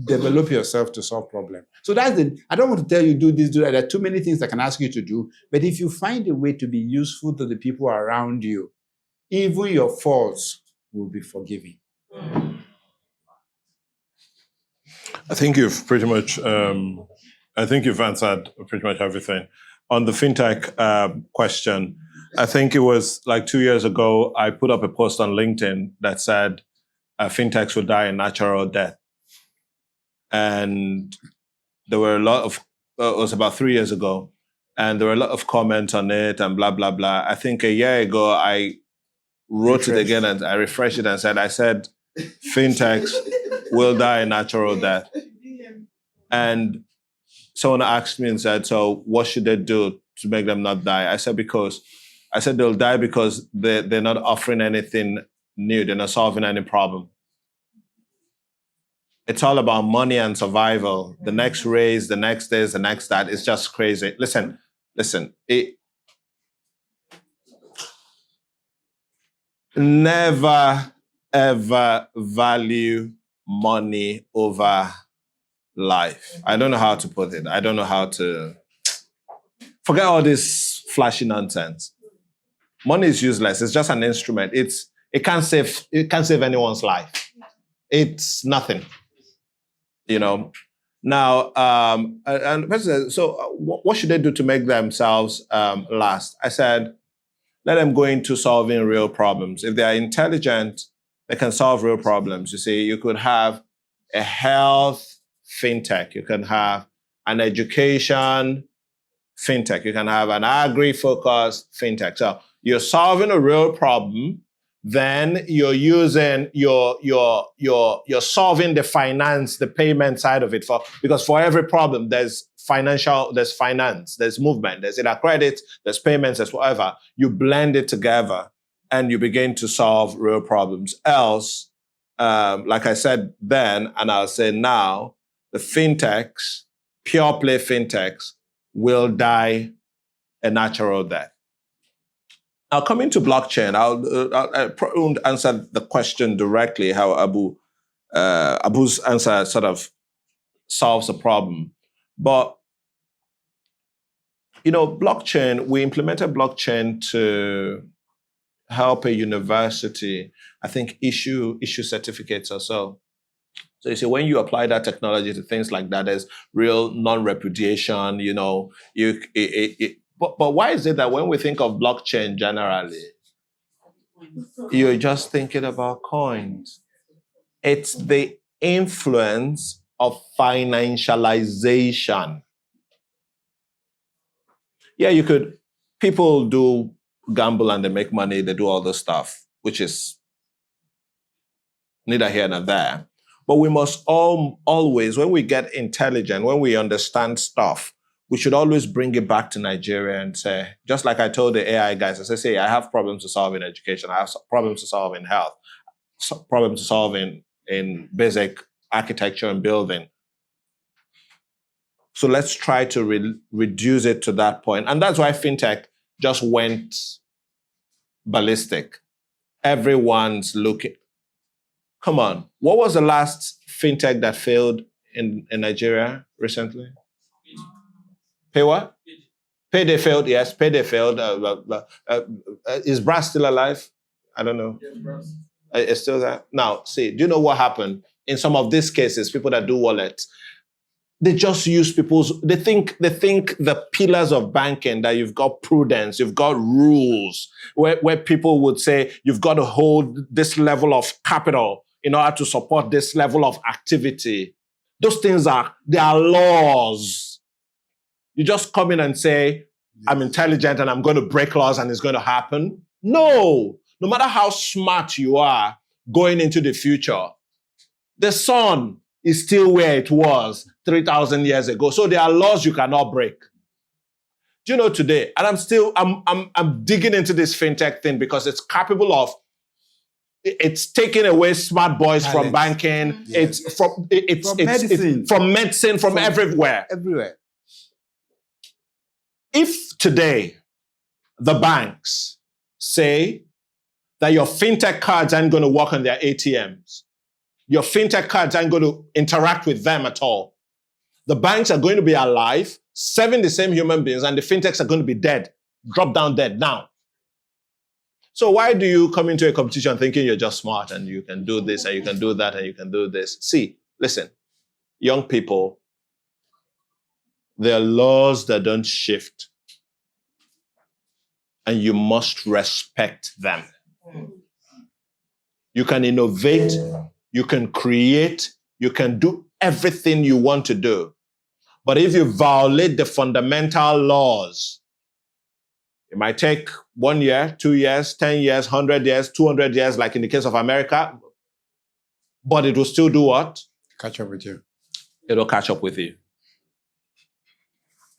develop yourself to solve problems. So that's I don't want to tell you do this, do that. There are too many things I can ask you to do. But if you find a way to be useful to the people around you, even your faults will be forgiven. I think you've pretty much, I think you've answered pretty much everything. On the fintech question, I think it was like 2 years ago, I put up a post on LinkedIn that said fintechs will die a natural death. And there were a lot of, it was about 3 years ago, and there were a lot of comments on it and blah, blah, blah. I think a year ago, I wrote it again and I refreshed it and I said, fintechs will die a natural death. And someone asked me and said, so what should they do to make them not die? I said they'll die because they're not offering anything new. They're not solving any problem. It's all about money and survival. The next raise, the next this, the next that. It's just crazy. Listen. Never, ever value money over life. I don't know how to put it. I don't know how to... Forget all this flashy nonsense. Money is useless. It's just an instrument. It can't save anyone's life. It's nothing. You know. Now, so what should they do to make themselves last? I said, let them go into solving real problems. If they are intelligent, they can solve real problems. You see, you could have a health fintech. You can have an education fintech. You can have an agri-focused fintech. So you're solving a real problem then you're using you're solving the payment side of it because for every problem there's finance, there's movement, there's either credit, there's payments, there's whatever. You blend it together and you begin to solve real problems. Else, like I said then, and I'll say now, the fintechs, pure play fintechs, will die a natural death. Now, coming to blockchain, I probably won't answer the question directly, how Abu's answer sort of solves the problem. But, blockchain, we implemented blockchain to help a university, I think, issue certificates or so. So you see, when you apply that technology to things like that, there's real non-repudiation, But why is it that when we think of blockchain generally, you're just thinking about coins? It's the influence of financialization. Yeah, people do gamble and they make money, they do all this stuff, which is neither here nor there. But we must always, when we get intelligent, when we understand stuff, we should always bring it back to Nigeria and say, just like I told the AI guys, I say, I have problems to solve in education, I have problems to solve in health, problems to solve in basic architecture and building. So let's try to reduce it to that point. And that's why fintech just went ballistic. Everyone's looking. Come on, what was the last fintech that failed in Nigeria recently? Pay what? Payday failed, yes. Payday failed. Is Brass still alive? I don't know. Yes, Brass. It's still there? Now, see, do you know what happened? In some of these cases, people that do wallets, they just use they think the pillars of banking, that you've got prudence, you've got rules, where people would say, you've got to hold this level of capital in order to support this level of activity. Those things they are laws. You just come in and say, I'm intelligent and I'm going to break laws and it's going to happen. No matter how smart you are going into the future, the sun is still where it was 3,000 years ago. So there are laws you cannot break. Do you know today? And I'm digging into this fintech thing because it's capable of, it's taking away smart boys from banking. Yes. It's from medicine, from everywhere. Everywhere. If today the banks say that your fintech cards aren't going to work on their ATMs, your fintech cards aren't going to interact with them at all, the banks are going to be alive, serving the same human beings, and the fintechs are going to be dead, drop down dead now. So why do you come into a competition thinking you're just smart and you can do this and you can do that and you can do this? See, listen, young people, there are laws that don't shift, and you must respect them. You can innovate, you can create, you can do everything you want to do. But if you violate the fundamental laws, it might take 1 year, 2 years, 10 years, 100 years, 200 years, like in the case of America, but it will still do what? Catch up with you. It'll catch up with you.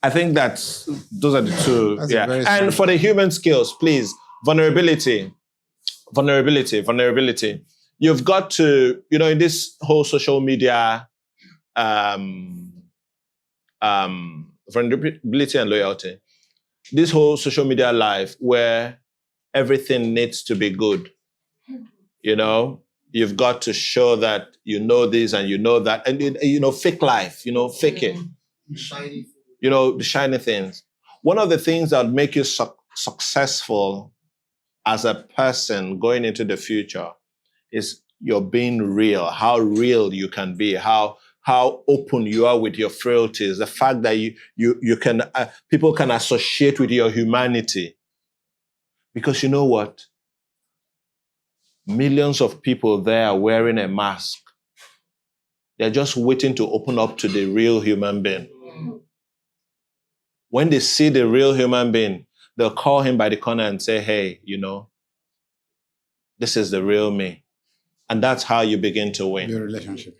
I think those are the two. That's And for the human skills, please, vulnerability. You've got to, in this whole social media, vulnerability and loyalty, this whole social media life where everything needs to be good, you've got to show that you know this and you know that, and fake life, fake it. Shiny. The shiny things. One of the things that make you successful as a person going into the future is you're being real, how real you can be, how open you are with your frailties, the fact that you can, people can associate with your humanity. Because you know what? Millions of people there are wearing a mask. They're just waiting to open up to the real human being. When they see the real human being, they'll call him by the corner and say, hey, this is the real me. And that's how you begin to win. Your relationship.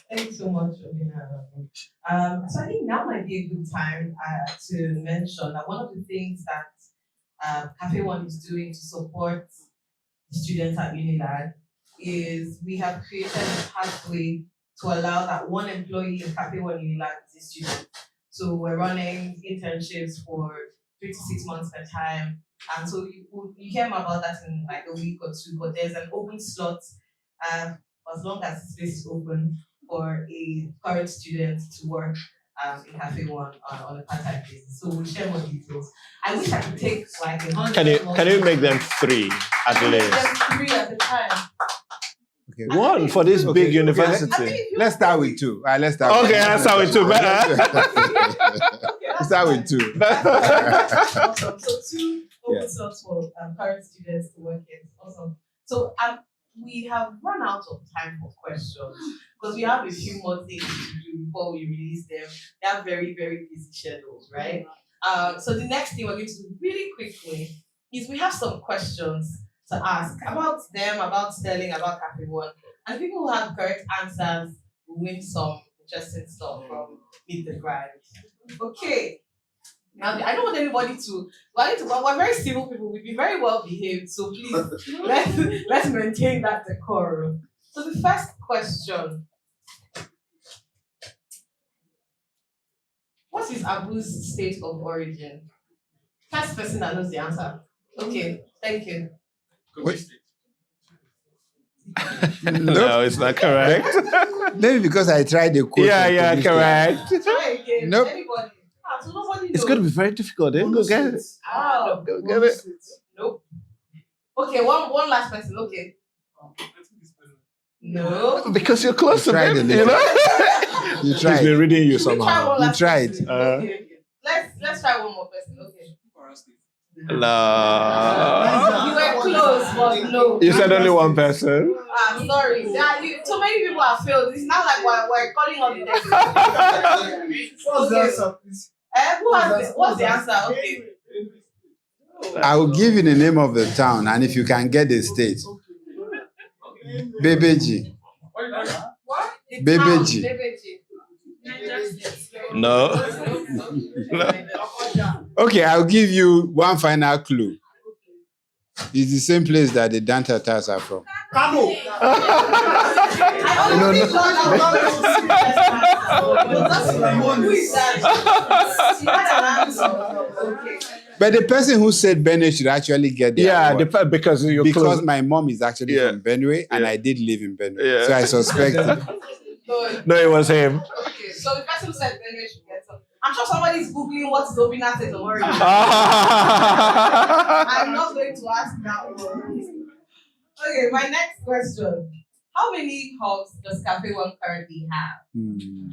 Thank you so much, Obinna. So I think now might be a good time to mention that one of the things that Café One is doing to support the students at Unilag is we have created a pathway to allow that one employee in Café One Unilag is a student. So we're running internships for 3 to 6 months at a time. And so you hear more about that in like a week or two, but there's an open slot as long as the space is open for a current student to work in Café One on a part-time basis. So we'll share more details. I wish I could take like 100. Can you make them 3 at least? Just 3 at the time. Okay. One for this big university. Let's start with 2. Let's start. Okay, let's start with 2. Let's start with 2. Awesome. So 2 open slots for current students to work in. Awesome. So we have run out of time for questions because we have a few more things to do before we release them. They have very, very busy schedules, right? So the next thing we're going to do really quickly is we have some questions to ask about them, about Sterling, about Café One. And people who have correct answers will win some interesting stuff from Meet the Grind. Okay. Now, I don't want anybody to, we're very civil people, we've been very well behaved, so please, let's maintain that decorum. So the first question, what is Abu's state of origin? First person that knows the answer. Okay, thank you. No, it's not correct. Maybe because I tried the quote. Yeah, correct. Try again. Nope. Anybody? So nobody knows. It's going to be very difficult. Go get it. Go get it. Nope. Okay, one last person. Okay. No. Because you're close to tried them, a you little. know? You He's tried. been reading you Should we try somehow. one last tried. person? Okay. Let's try one more person. Okay. No. You were close, but no. You said only one person. I'm sorry. So many people have failed. It's not like we're calling on the next. What's the answer, please? What's the answer? Okay. I will give you the name of the town, and if you can get the state. Bebeji. What? Bebeji. No. Okay, I'll give you one final clue. It's the same place that the Dantatas are from. Kano. Who is that? She had an answer. Okay. But the person who said Benue should actually get the award. Because you're Because close. my mom is actually from Benue, and I did live in Benue. So I suspect it. No, it was him. Okay, so the person who said Benue should get some. I'm sure somebody is Googling what is Obinna state of origin. I'm not going to ask that one. Okay, my next question. How many hubs does Café One currently have?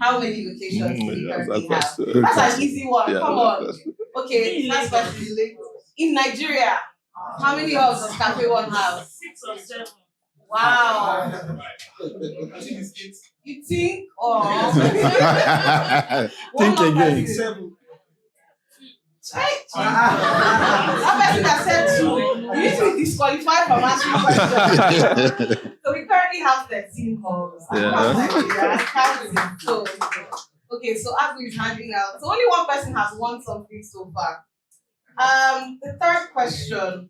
How many locations do we currently have? That's an easy one. Come on. Okay, next question. In Nigeria, how many hubs does Café One have? 6 or 7. Wow. You think? Or think again. Right. That person that said 2, you need to be disqualified from asking questions. So we currently have 13 halls. So, okay, so Abu is handing out. So only one person has won something so far. The third question.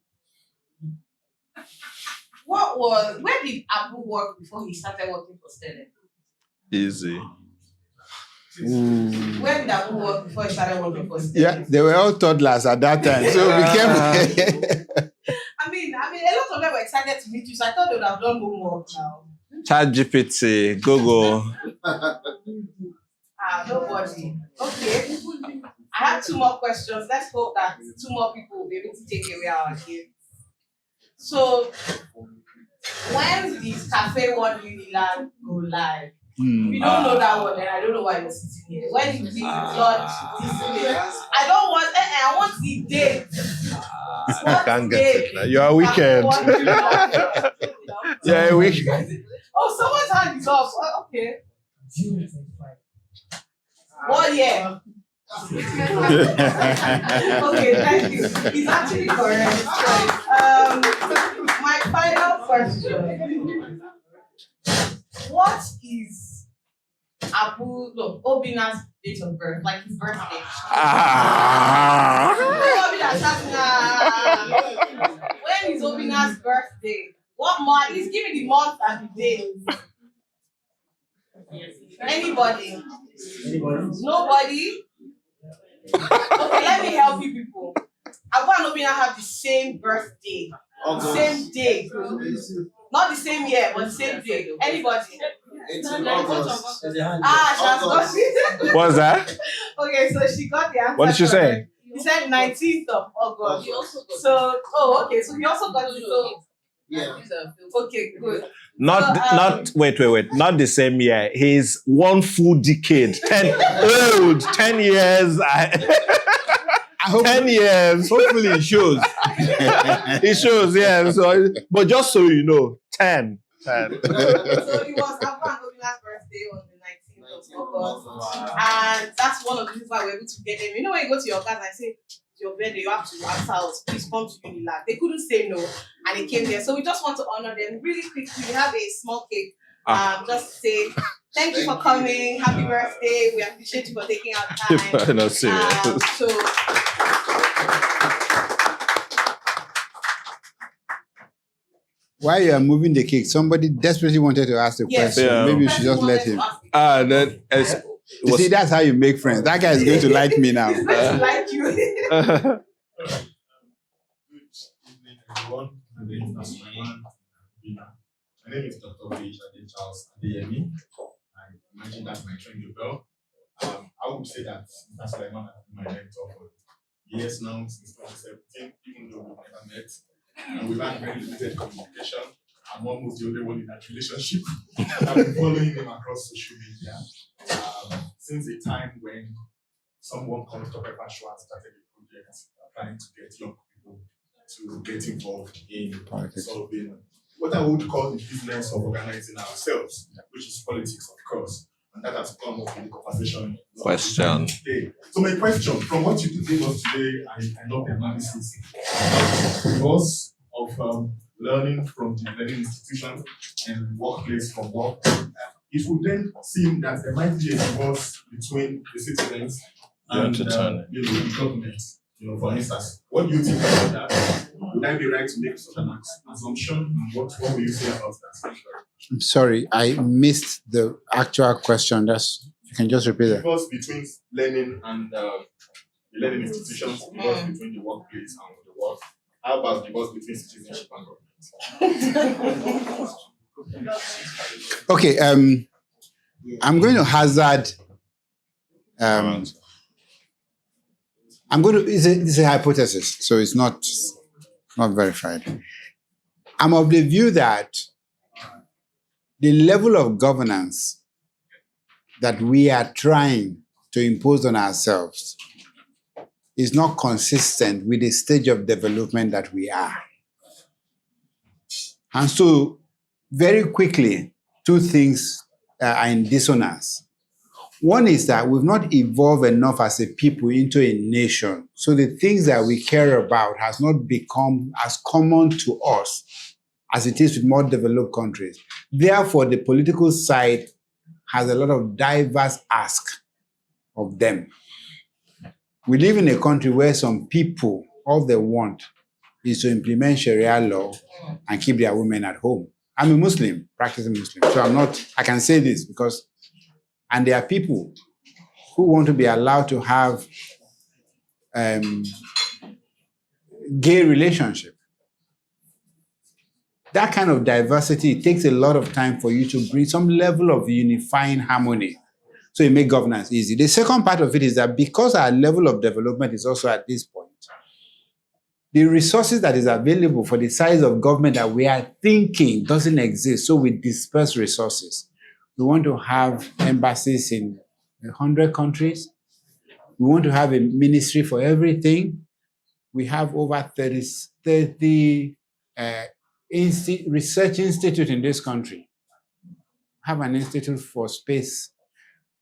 Where did Abu work before he started working for Sterling? Easy. Where did Abu work before he started working for Sterling? Yeah, they were all toddlers at that time. So we came. I mean, a lot of them were excited to meet you, so I thought they would have done homework now. ChatGPT, Google. Nobody. Okay. I have 2 more questions. Let's hope that 2 more people will be able to take away our gifts. So, when did Café One Unilag go live? If you don't know that one, then I don't know why you're sitting here. When did we launch this place? I want the date. I can't get it now. You're a weekend. Yeah, a weekend. Oh, someone's hand is off. Oh, okay. What year? Okay, thank you. It's actually correct. My final question. What is Obina's date of birth? Like his birthday. When is Obina's birthday? What month? At least give me the month and the day. Anybody? Nobody? Okay, let me help you people. Abu and Obinna have the same birthday. Same day. Not the same year, but the same day. Anybody? It's in August. She has got it. What's that? Okay, so she got the answer. What did she say? He said 19th of August. He also got So, okay, so he also got it. So, yeah. okay, good. Not wait. Not the same year. He's one full decade. 10 years. I hope 10 years. hopefully it shows. It shows, yeah. So, but just so you know, 10. So it was Abu and Obinna's birthday on the 19th of August. And that's one of the reasons why we're able to get them. You know when you go to your guys and say, your birthday, you have to ask out, please come to Unilag. They couldn't say no, and they came there. So we just want to honor them really quickly. We have a small cake. Just to say thank you for coming. Happy birthday. We appreciate you for taking out time. No, serious. While you are moving the cake, somebody desperately wanted to ask a question. Yeah. Maybe you should just let him. You See, that's how you make friends. That guy is going to like me now. He's going to like you. Good evening, everyone. My name is Suleiman. My name is Dr. Charles Adeyemi. I imagine that's my training bell. I would say that Mr. Suleiman has been my mentor for years now, since 2017, even though we've never met. And we've had very limited communication. I'm almost the only one in that relationship. I've been following him across social media since a time when someone called Dr. Pashwa started a project trying to get young people to get involved in solving what I would call the business of organizing ourselves, which is politics, of course. And that has come up in the conversation. Question. Today. So my question, from what you gave us today, I love the analysis. Because of learning from the learning institution and workplace from work, it would then seem that there might be a divorce between the citizens and the government. For instance, what do you think about that? Would I be right to make such an assumption? And what will you say about that? I'm sorry, I missed the actual question. You can just repeat that. Divorce between learning and the learning institutions, divorce between the workplace and the work. How about divorce between citizenship and government? Okay, I'm going to hazard. It's a hypothesis, so it's not verified. I'm of the view that the level of governance that we are trying to impose on ourselves is not consistent with the stage of development that we are. And so, very quickly, two things are in dissonance. One is that we've not evolved enough as a people into a nation. So the things that we care about has not become as common to us as it is with more developed countries. Therefore, the political side has a lot of diverse ask of them. We live in a country where some people, all they want is to implement Sharia law and keep their women at home. I'm a Muslim, practicing Muslim, so I can say this because, and there are people who want to be allowed to have gay relationship. That kind of diversity, it takes a lot of time for you to bring some level of unifying harmony. So it makes governance easy. The second part of it is that because our level of development is also at this point, the resources that is available for the size of government that we are thinking doesn't exist. So we disperse resources. We want to have embassies in 100 countries. We want to have a ministry for everything. We have over 30 research institutes in this country. Have an institute for space.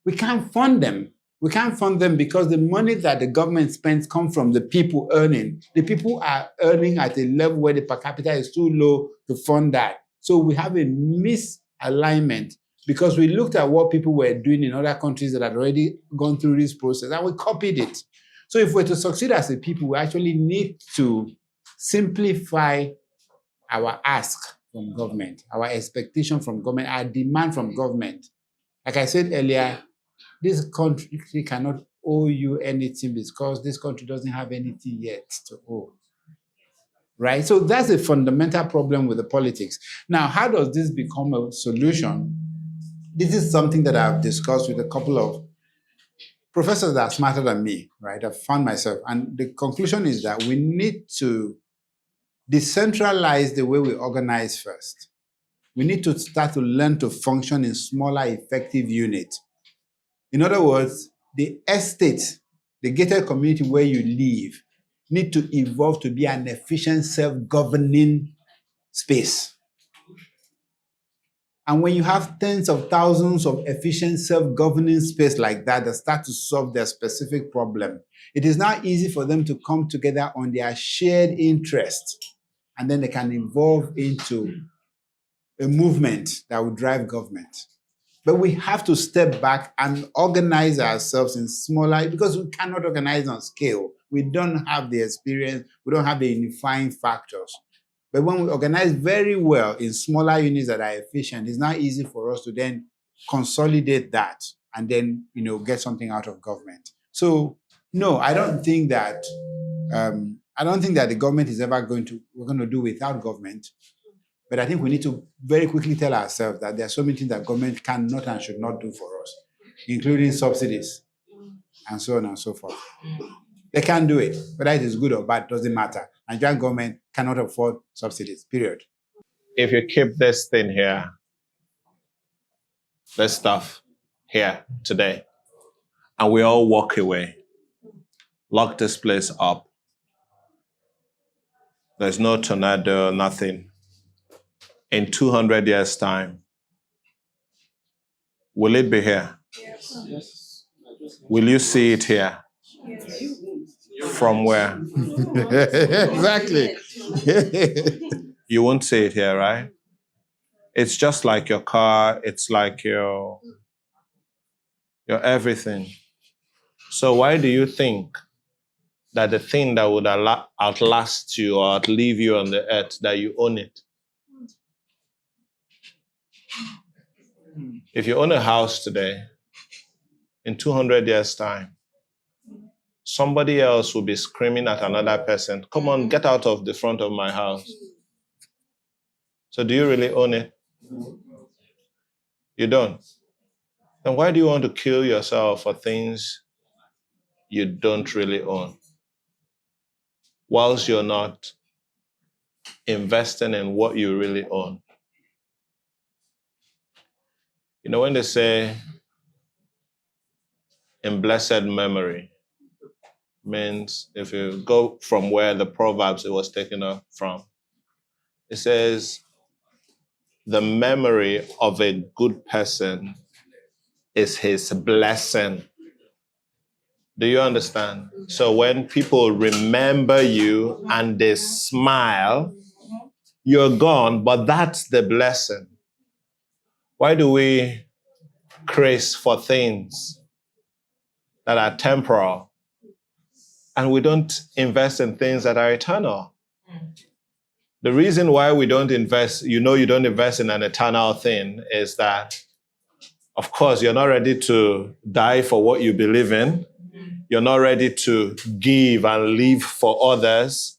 We can't fund them We can't fund them because the money that the government spends comes from the people earning. The people are earning at a level where the per capita is too low to fund that. So we have a misalignment because we looked at what people were doing in other countries that had already gone through this process and we copied it. So if we're to succeed as a people, we actually need to simplify our ask from government, our expectation from government, our demand from government. Like I said earlier, this country cannot owe you anything because this country doesn't have anything yet to owe. Right? So that's a fundamental problem with the politics. Now, how does this become a solution? This is something that I've discussed with a couple of professors that are smarter than me, right? I've found myself. And the conclusion is that we need to decentralize the way we organize first. We need to start to learn to function in smaller, effective units. In other words, the estate, the gated community where you live, need to evolve to be an efficient, self-governing space. And when you have tens of thousands of efficient, self-governing space like that start to solve their specific problem, it is now easy for them to come together on their shared interest, and then they can evolve into a movement that will drive government. But we have to step back and organize ourselves in smaller, because we cannot organize on scale. We don't have the experience, we don't have the unifying factors. But when we organize very well in smaller units that are efficient, it's now easy for us to then consolidate that and then, get something out of government. So no, I don't think that the government is ever we're going to do without government. But I think we need to very quickly tell ourselves that there are so many things that government cannot and should not do for us, including subsidies and so on and so forth. They can't do it. Whether it is good or bad doesn't matter. Nigerian government cannot afford subsidies, period. If you keep this thing here, this stuff here today, and we all walk away, lock this place up, there's no tornado, nothing. In 200 years' time, will it be here? Yes. Will you see it here? Yes. From where? Exactly. You won't see it here, right? It's just like your car. It's like your everything. So why do you think that the thing that would outlast you or outlive you on the earth, that you own it? If you own a house today, in 200 years' time, somebody else will be screaming at another person, come on, get out of the front of my house. So do you really own it? You don't. Then why do you want to kill yourself for things you don't really own? Whilst you're not investing in what you really own. When they say in blessed memory, means if you go from where the Proverbs it was taken up from, it says the memory of a good person is his blessing. Do you understand? So when people remember you and they smile, you're gone, but that's the blessing. Why do we crave for things that are temporal and we don't invest in things that are eternal? The reason why we don't invest, you don't invest in an eternal thing is that, of course, you're not ready to die for what you believe in. You're not ready to give and live for others.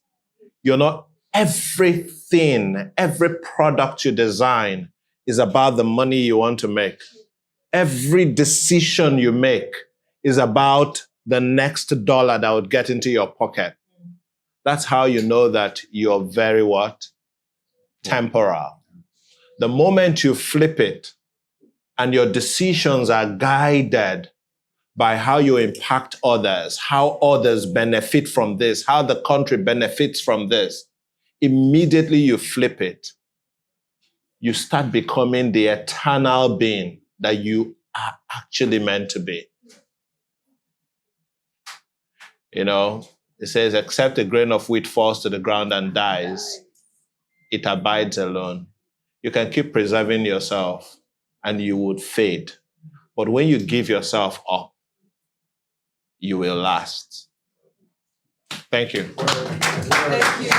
Everything, every product you design is about the money you want to make. Every decision you make is about the next dollar that would get into your pocket. That's how you know that you're very what? Temporal. The moment you flip it and your decisions are guided by how you impact others, how others benefit from this, how the country benefits from this, immediately you flip it. You start becoming the eternal being that you are actually meant to be. You know, it says, except a grain of wheat falls to the ground and dies, it abides alone. You can keep preserving yourself and you would fade. But when you give yourself up, you will last. Thank you. Thank you.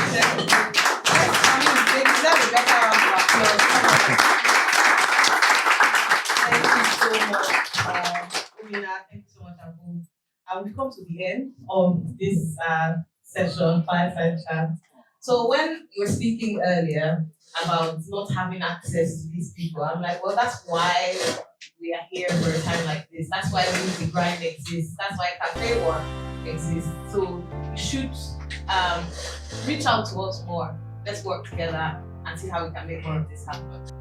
They deserve a better round of applause. Thank you so much, Obinna. Thank you so much, Abu. We've come to the end of this session, fireside chat. So when you were speaking earlier about not having access to these people, I'm like, well, that's why we are here for a time like this. That's why the grind exists. That's why Café work exists. So we should reach out to us more. Let's work together and see how we can make more of this happen.